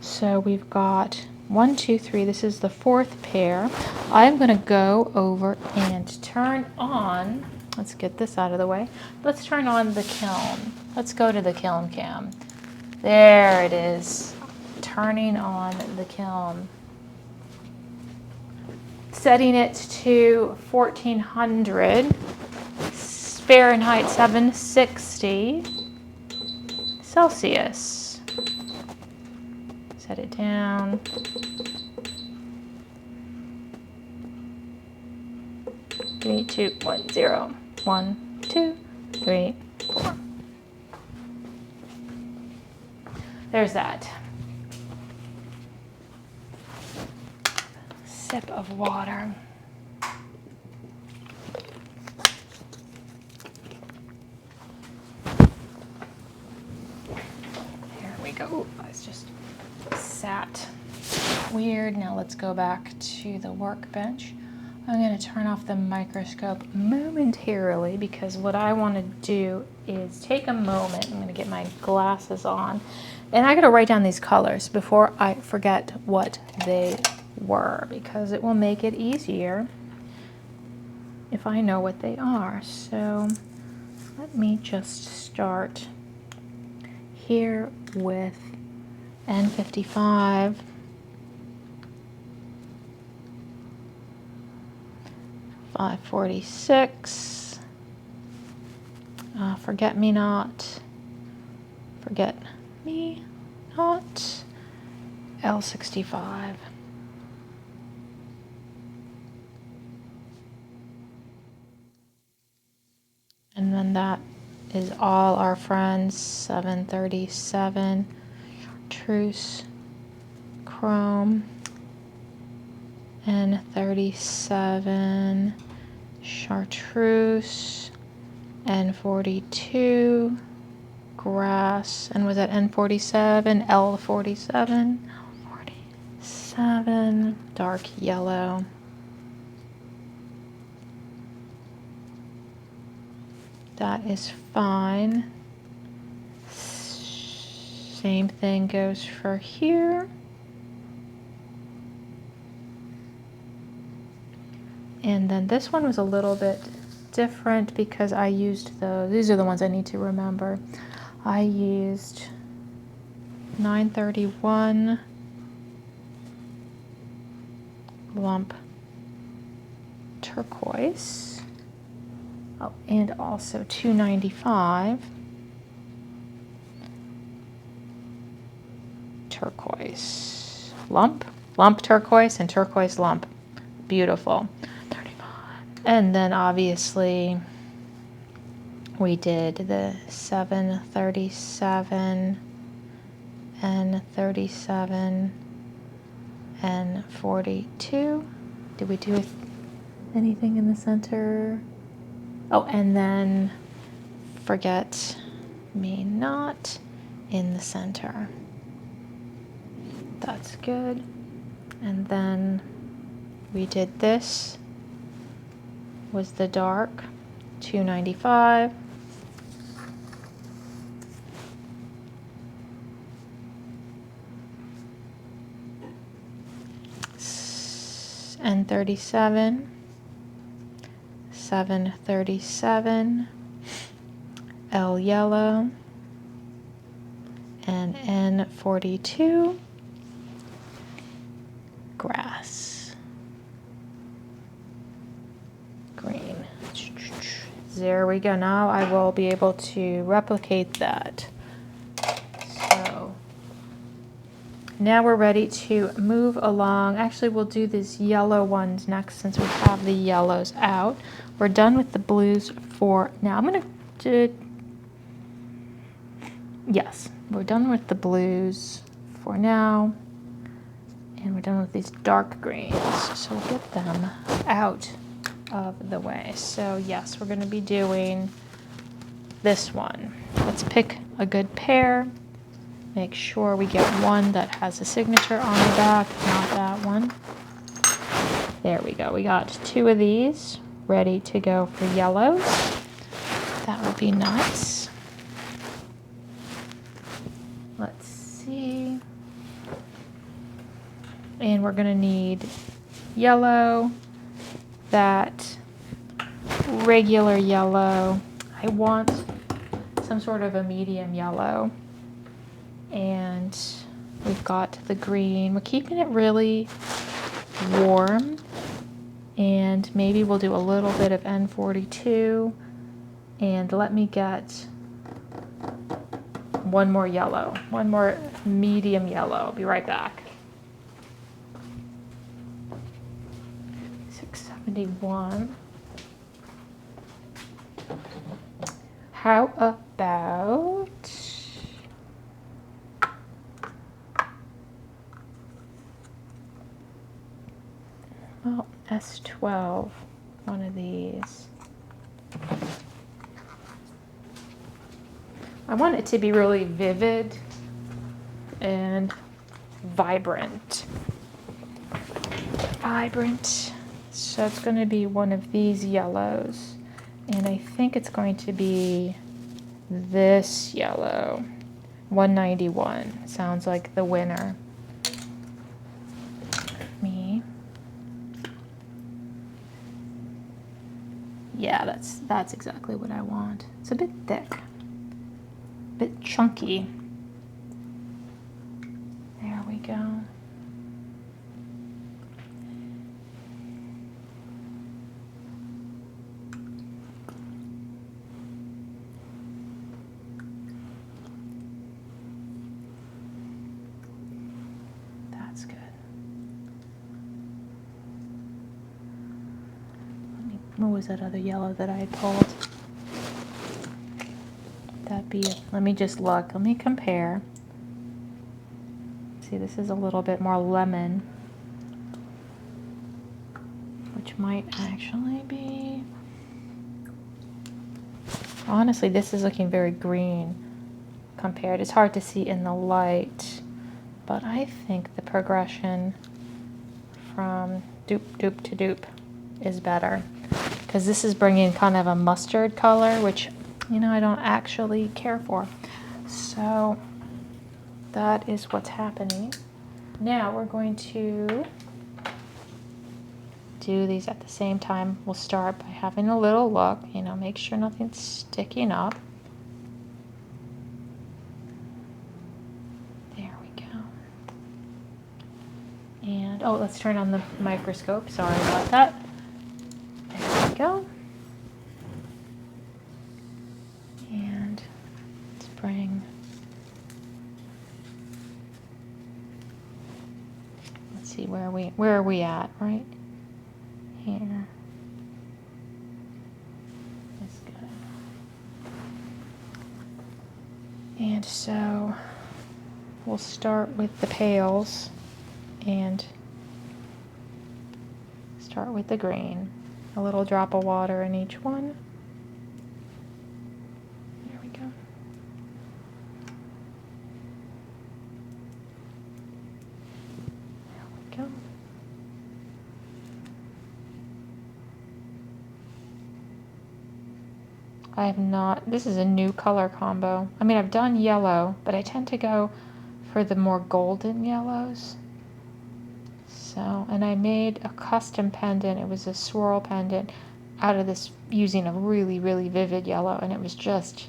So we've got 1, 2, 3. This is the 4th pair. I'm going to go over and turn on, let's get this out of the way. Let's turn on the kiln. Let's go to the kiln cam. There it is. Turning on the kiln. Setting it to 1400 Fahrenheit 760 Celsius. Set it down. 3, 2, 1, 0. 1, 2, 3, 4. There's that. Sip of water. There we go. Ooh, I just sat weird. Now let's go back to the workbench. I'm going to turn off the microscope momentarily because what I want to do is take a moment. I'm going to get my glasses on and I got to write down these colors before I forget what they were because it will make it easier if I know what they are. So let me just start here with N55. 546, forget me not, L65. And then that is all our friends, 737, Chartreuse, Chrome, N37, chartreuse, N42, grass, and was that N47, L47, L47, dark yellow. That is fine. Same thing goes for here. And then this one was a little bit different because I used these are the ones I need to remember. I used 931 lump turquoise. Oh, and also 295 turquoise lump turquoise, and turquoise lump. Beautiful. 35. And then obviously we did the 737 and 37 and 42. Did we do anything in the center? Oh, and then forget me not in the center. That's good. And then we did this, was the dark, 295. N37, 737, L yellow, and N42, grass, green. There we go. Now I will be able to replicate that. So now we're ready to move along. Actually, we'll do these yellow ones next since we have the yellows out. We're done with the blues for now. I'm going to do, yes, we're done with the blues for now. And we're done with these dark greens. So we'll get them out of the way. So yes, we're going to be doing this one. Let's pick a good pair. Make sure we get one that has a signature on the back, not that one. There we go. We got two of these ready to go for yellows. That would be nice. Let's see. And we're going to need yellow, that regular yellow. I want some sort of a medium yellow. And we've got the green. We're keeping it really warm. And maybe we'll do a little bit of N42. And let me get one more yellow, one more medium yellow. I'll be right back. 671. How about well, S12, one of these. I want it to be really vivid and vibrant. So it's going to be one of these yellows. And I think it's going to be this yellow. 191. Sounds like the winner. Yeah, that's exactly what I want. It's a bit thick, a bit chunky. There we go. That's good. What was that other yellow that I pulled? That'd be, let me just look. Let me compare. See, this is a little bit more lemon. which might actually be, honestly, this is looking very green compared. It's hard to see in the light, but I think the progression from dupe to dupe is better, because this is bringing kind of a mustard color, which, you know, I don't actually care for. So that is what's happening. Now we're going to do these at the same time. We'll start by having a little look, you know, make sure nothing's sticking up. There we go. And, oh, let's turn on the microscope. Sorry about that. There we go. And let's bring, let's see, where are we at, right? Here. That's good. And so we'll start with the pails and start with the green. A little drop of water in each one. There we go. There we go. I have not, this is a new color combo. I mean, I've done yellow, but I tend to go for the more golden yellows. So, and I made a custom pendant. It was a swirl pendant out of this, using a really, really vivid yellow, and it was just,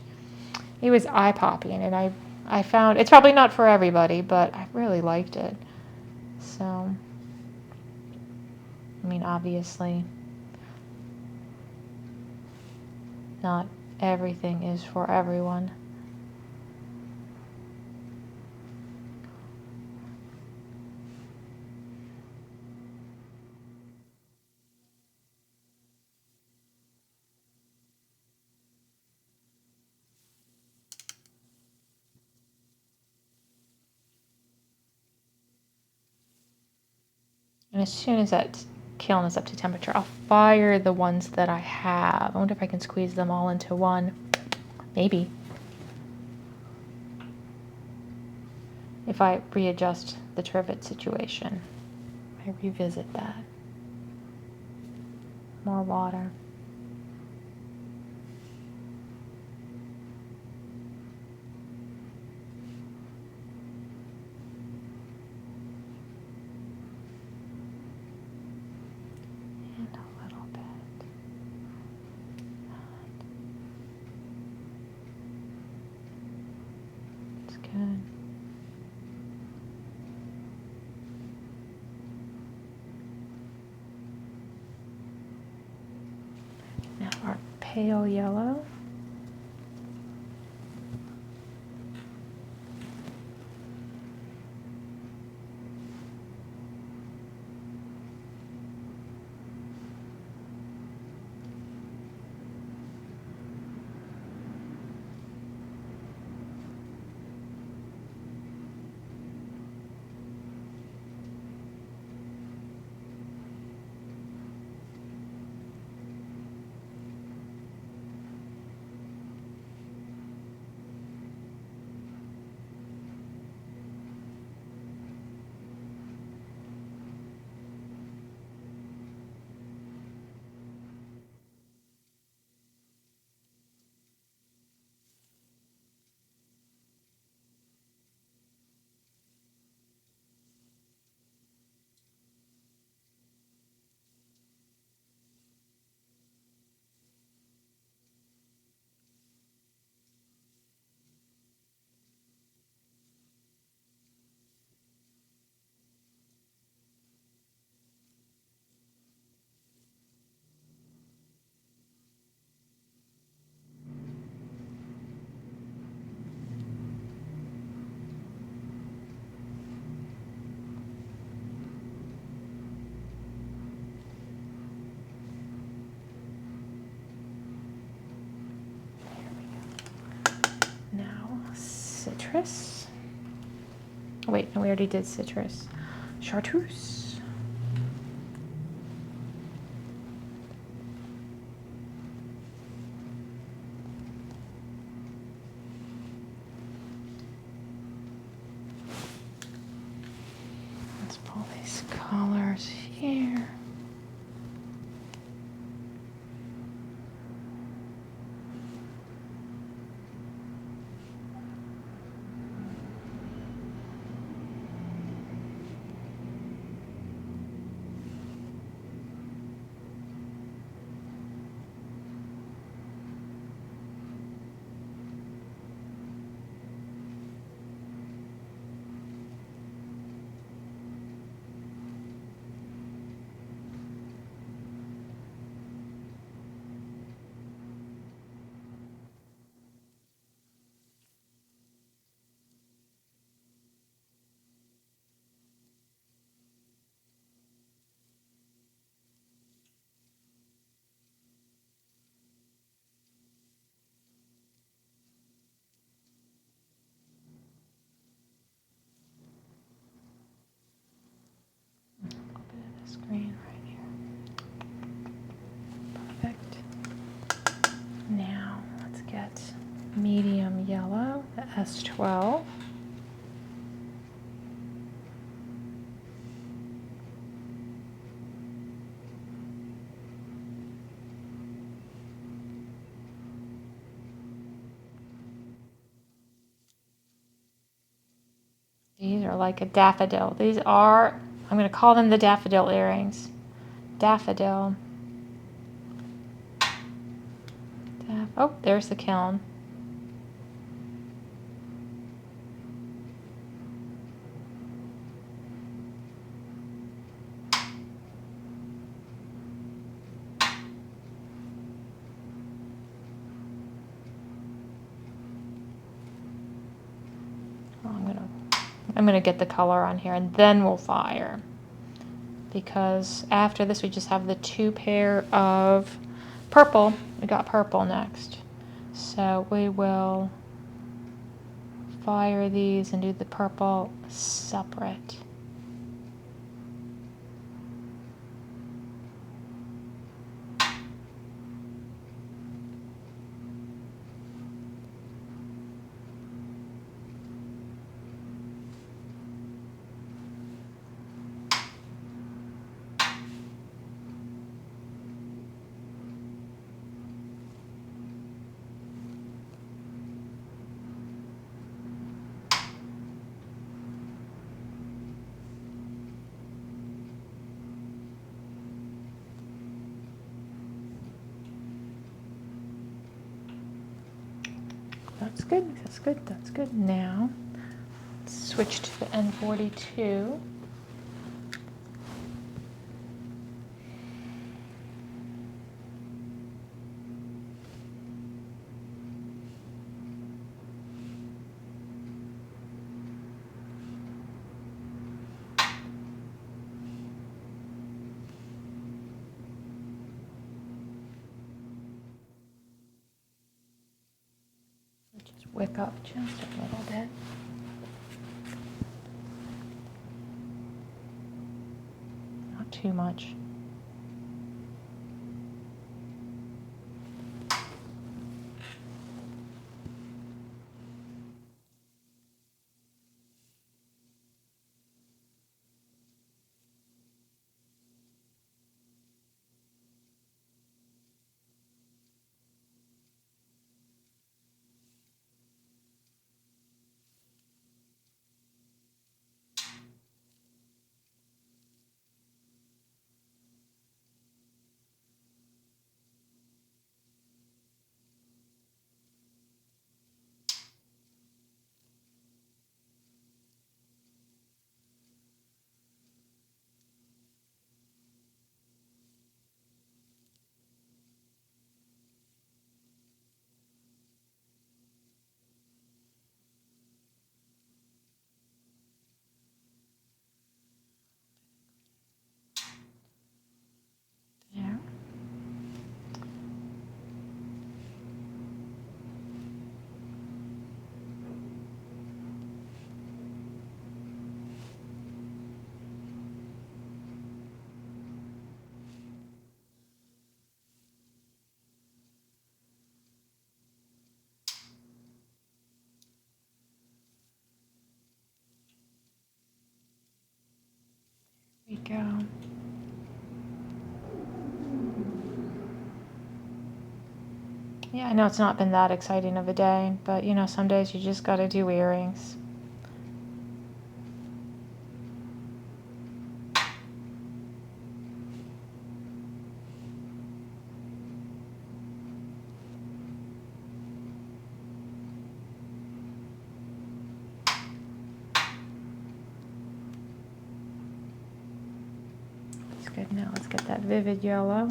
it was eye-popping, and I found, it's probably not for everybody, but I really liked it. So, I mean, obviously, not everything is for everyone. And as soon as that kiln is up to temperature, I'll fire the ones that I have. I wonder if I can squeeze them all into one. Maybe. If I readjust the trivet situation, I revisit that. More water. And a little bit. It's good. Now our pale yellow. Citrus. Oh, wait, no, we already did citrus. Chartreuse. medium yellow, the S12. These are like a daffodil. These are, I'm going to call them the daffodil earrings. Daffodil. Oh, there's the kiln. I'm gonna get the color on here and then we'll fire, because after this we just have the 2 pair of purple. We got purple next, so we will fire these and do the purple separate. That's good, that's good, that's good. Now, switch to the N42. Just wick up just a little bit. Not too much. There. We go. Yeah, I know it's not been that exciting of a day, but you know, some days you just gotta do earrings. That's good. Now let's get that vivid yellow.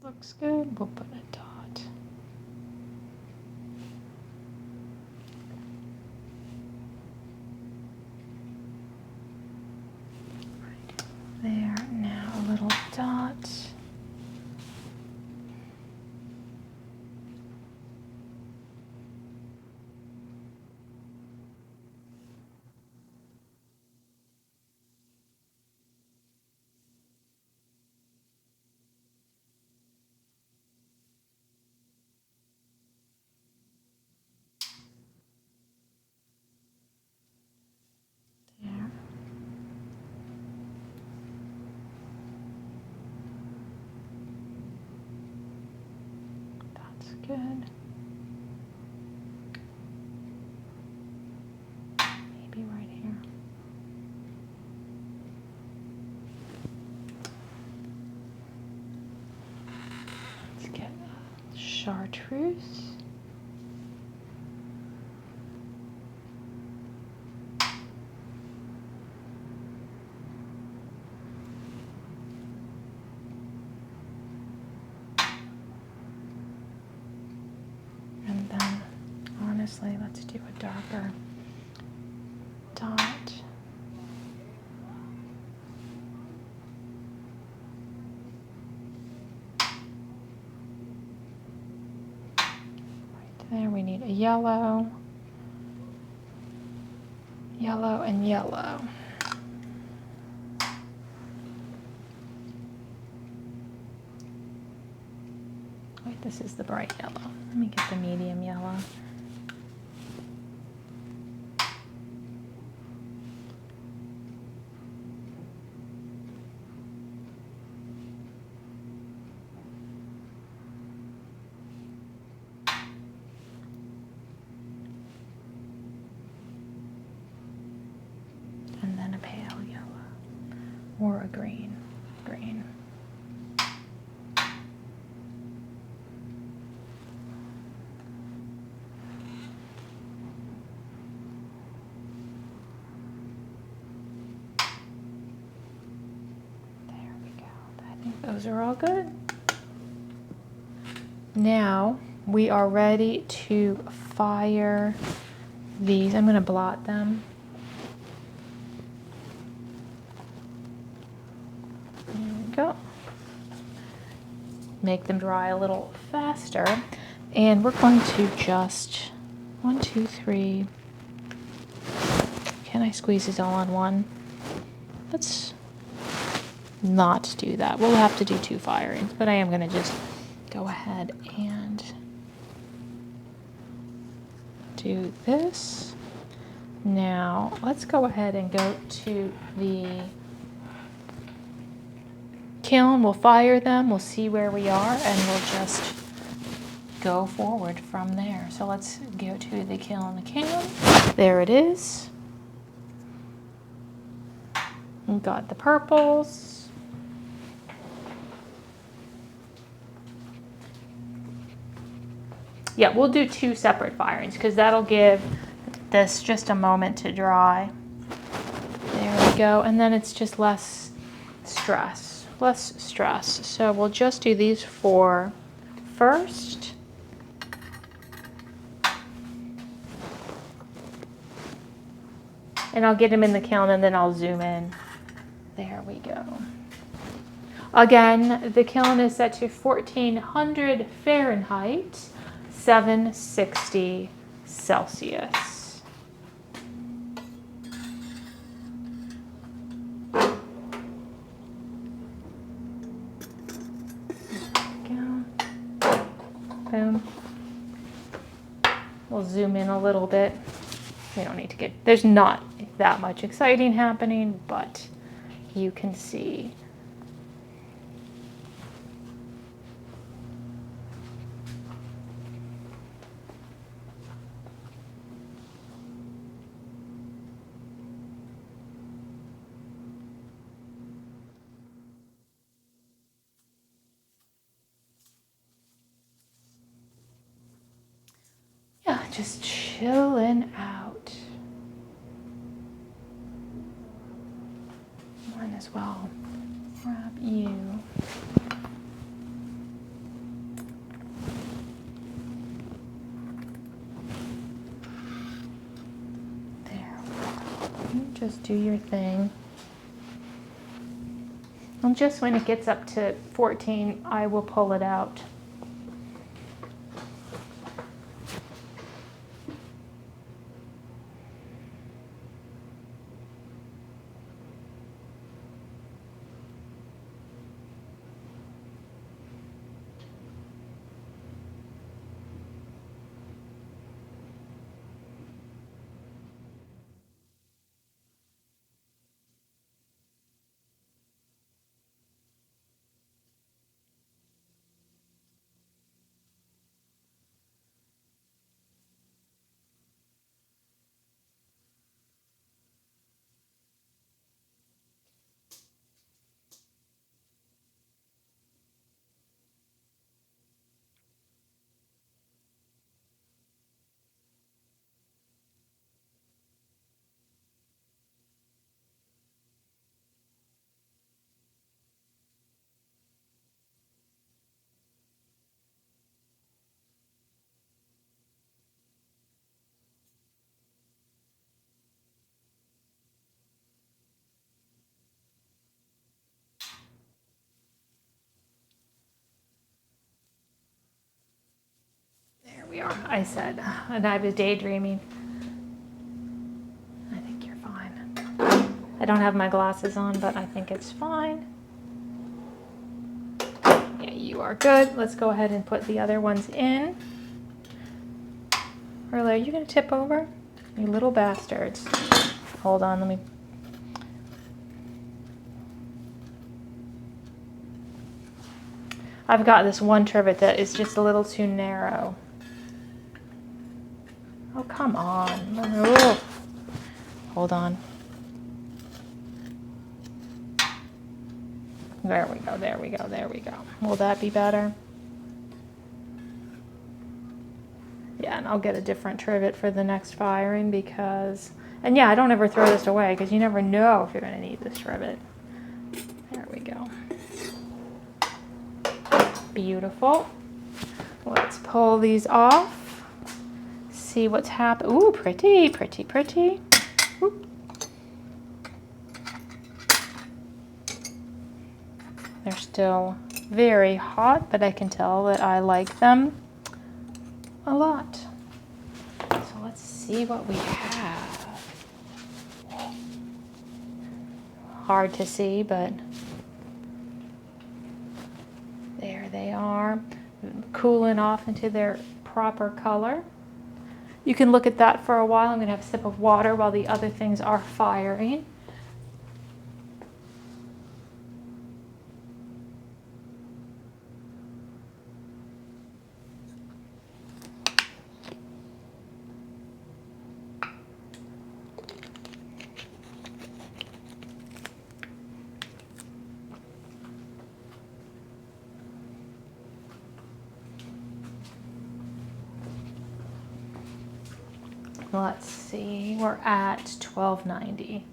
looks good. We'll put a dot. Right there. Now a little dot. There. That's good. Maybe right here. Let's get a chartreuse. And then, honestly, let's do a darker dot. Right there, we need a yellow, yellow, and yellow. Wait, this is the bright yellow. Let me get the medium yellow. And then a pale yellow or a green. Green. Those are all good. Now we are ready to fire these. I'm going to blot them. There we go. Make them dry a little faster. And we're going to just 1, 2, 3. Can I squeeze these all on one? Let's not do that. We'll have to do 2 firings, but I am going to just go ahead and do this. Now let's go ahead and go to the kiln. We'll fire them, we'll see where we are, and we'll just go forward from there. So let's go to the kiln. There it is. We've got the purples. Yeah, we'll do 2 separate firings because that'll give this just a moment to dry. There we go. And then it's just less stress. So we'll just do these 4 first. And I'll get them in the kiln and then I'll zoom in. There we go. Again, the kiln is set to 1400 Fahrenheit. 760 Celsius. Go. Boom. We'll zoom in a little bit. We don't need to get, there's not that much exciting happening, but you can see. Yeah, just chilling out. Might as well grab you. just do your thing. And just when it gets up to 14, I will pull it out. We are. I said, and I was daydreaming. I think you're fine. I don't have my glasses on, but I think it's fine. Yeah, you are good. Let's go ahead and put the other ones in. Really, are you going to tip over? You little bastards. Hold on, let me. I've got this one trivet that is just a little too narrow. Oh, come on. Oh. Hold on. There we go, there we go, there we go. Will that be better? Yeah, and I'll get a different trivet for the next firing because, and yeah, I don't ever throw this away because you never know if you're going to need this trivet. There we go. Beautiful. Let's pull these off. See what's happening. Ooh, pretty, pretty, pretty. Ooh. They're still very hot, but I can tell that I like them a lot. So let's see what we have. Hard to see, but there they are, cooling off into their proper color. You can look at that for a while. I'm going to have a sip of water while the other things are firing. Let's see, we're at 1290.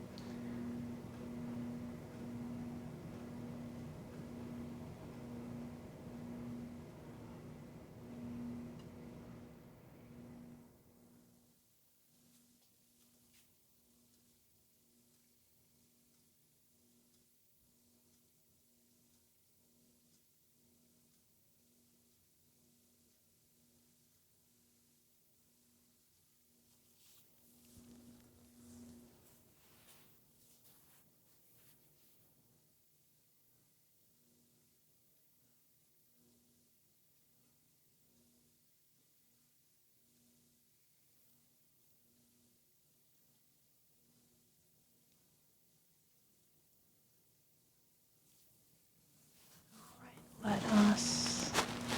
Let us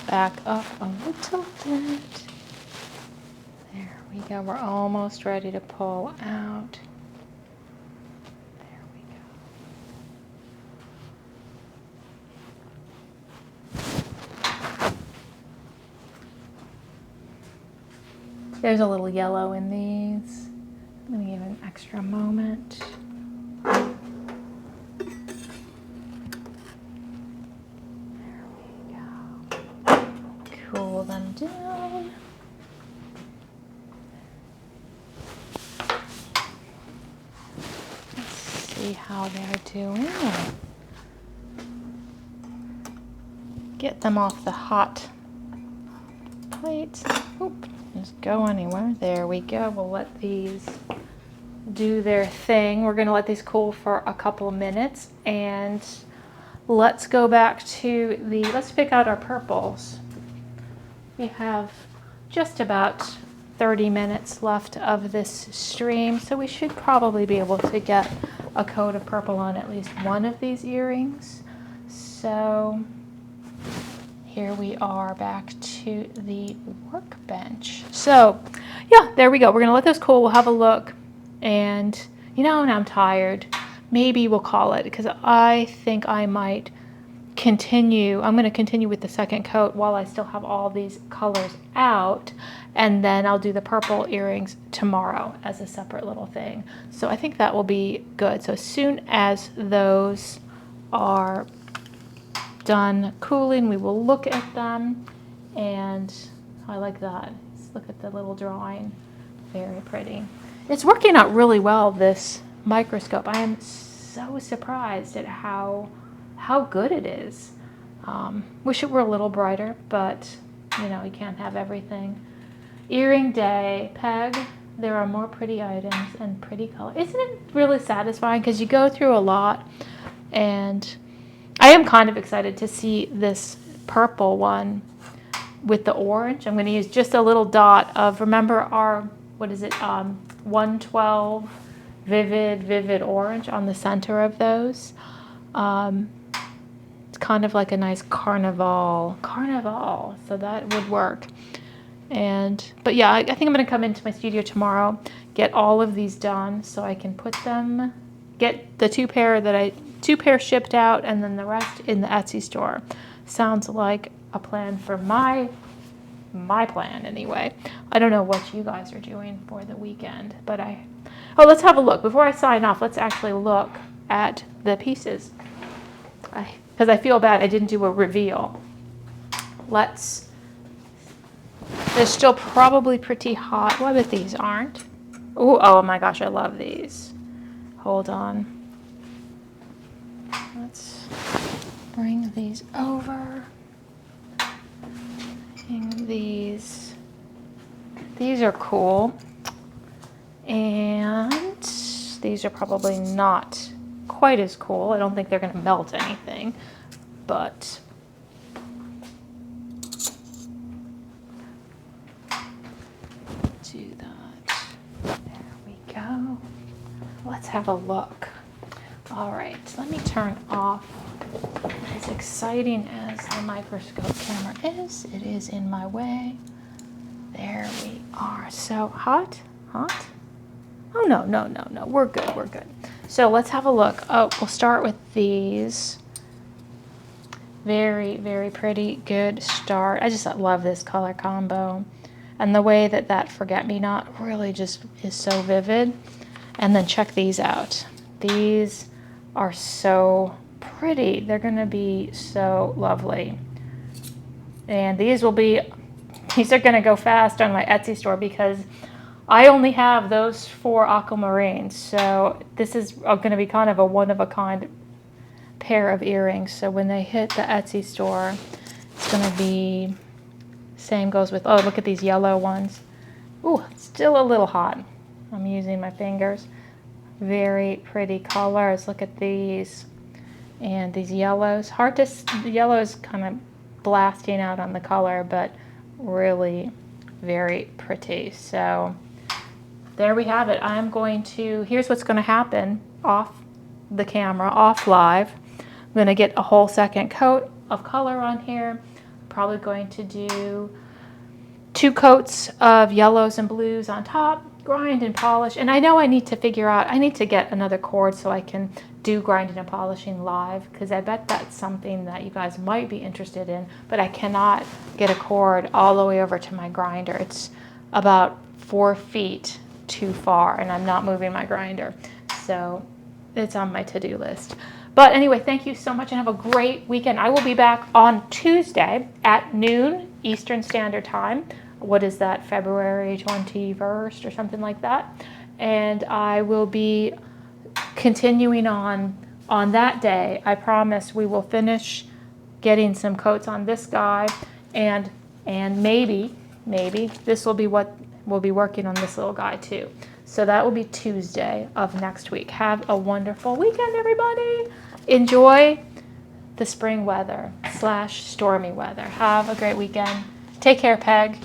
back up a little bit. There we go. We're almost ready to pull out. There we go. There's a little yellow in these. I'm going to give it an extra moment. Cool them down. see how they're doing. Get them off the hot plate. Oop, just go anywhere. There we go. We'll let these do their thing. We're going to let these cool for a couple of minutes, and let's go back to let's pick out our purples. We have just about 30 minutes left of this stream, so we should probably be able to get a coat of purple on at least one of these earrings. So here we are back to the workbench. So yeah, there we go. We're gonna let those cool. We'll have a look, and now I'm tired. Maybe we'll call it, because I think I might continue. I'm going to continue with the second coat while I still have all these colors out, and then I'll do the purple earrings tomorrow as a separate little thing. So I think that will be good. So as soon as those are done cooling, we will look at them, and I like that. Let's look at the little drawing. Very pretty. It's working out really well, this microscope. I am so surprised at how good it is. Wish it were a little brighter, but you can't have everything. Earring day, Peg. There are more pretty items and pretty color. Isn't it really satisfying? Because you go through a lot, and I am kind of excited to see this purple one with the orange. I'm going to use just a little dot of, remember our, 112 vivid orange on the center of those. It's kind of like a nice carnival, so that would work. But yeah, I think I'm going to come into my studio tomorrow, get all of these done so I can put them, get the two pair shipped out, and then the rest in the Etsy store. Sounds like a plan for my plan anyway. I don't know what you guys are doing for the weekend, but let's have a look. Before I sign off, let's actually look at the pieces. Because I feel bad I didn't do a reveal. They're still probably pretty hot. What if these aren't? Ooh, oh my gosh, I love these. Hold on. Let's bring these over. And these are cool. And these are probably not quite as cool. I don't think they're going to melt anything, but do that. There we go. Let's have a look. All right, let me turn off. As exciting as the microscope camera is, it is in my way. There we are. So hot? Oh, no. We're good. So let's have a look. Oh, we'll start with these. Very, very pretty. Good start. I just love this color combo. And the way that forget-me-not really just is so vivid. And then check these out. These are so pretty. They're going to be so lovely. And these are going to go fast on my Etsy store, because I only have those 4 aquamarines, so this is going to be kind of a one-of-a-kind pair of earrings. So when they hit the Etsy store, it's going to be, same goes with, oh, look at these yellow ones. Ooh, still a little hot. I'm using my fingers. Very pretty colors. Look at these. And these yellows. The yellow is kind of blasting out on the color, but really very pretty. So there we have it. Here's what's going to happen off the camera, off live. I'm going to get a whole second coat of color on here. Probably going to do 2 coats of yellows and blues on top, grind and polish. And I know I need to get another cord so I can do grinding and polishing live, because I bet that's something that you guys might be interested in, but I cannot get a cord all the way over to my grinder. It's about 4 feet too far, and I'm not moving my grinder. So it's on my to-do list. But anyway, thank you so much, and have a great weekend. I will be back on Tuesday at noon Eastern Standard Time. What is that, February 21st or something like that? And I will be continuing on that day, I promise we will finish getting some coats on this guy, and maybe this will be what we'll be working on this little guy too. So that will be Tuesday of next week. Have a wonderful weekend, everybody. Enjoy the spring weather / stormy weather. Have a great weekend. Take care, Peg.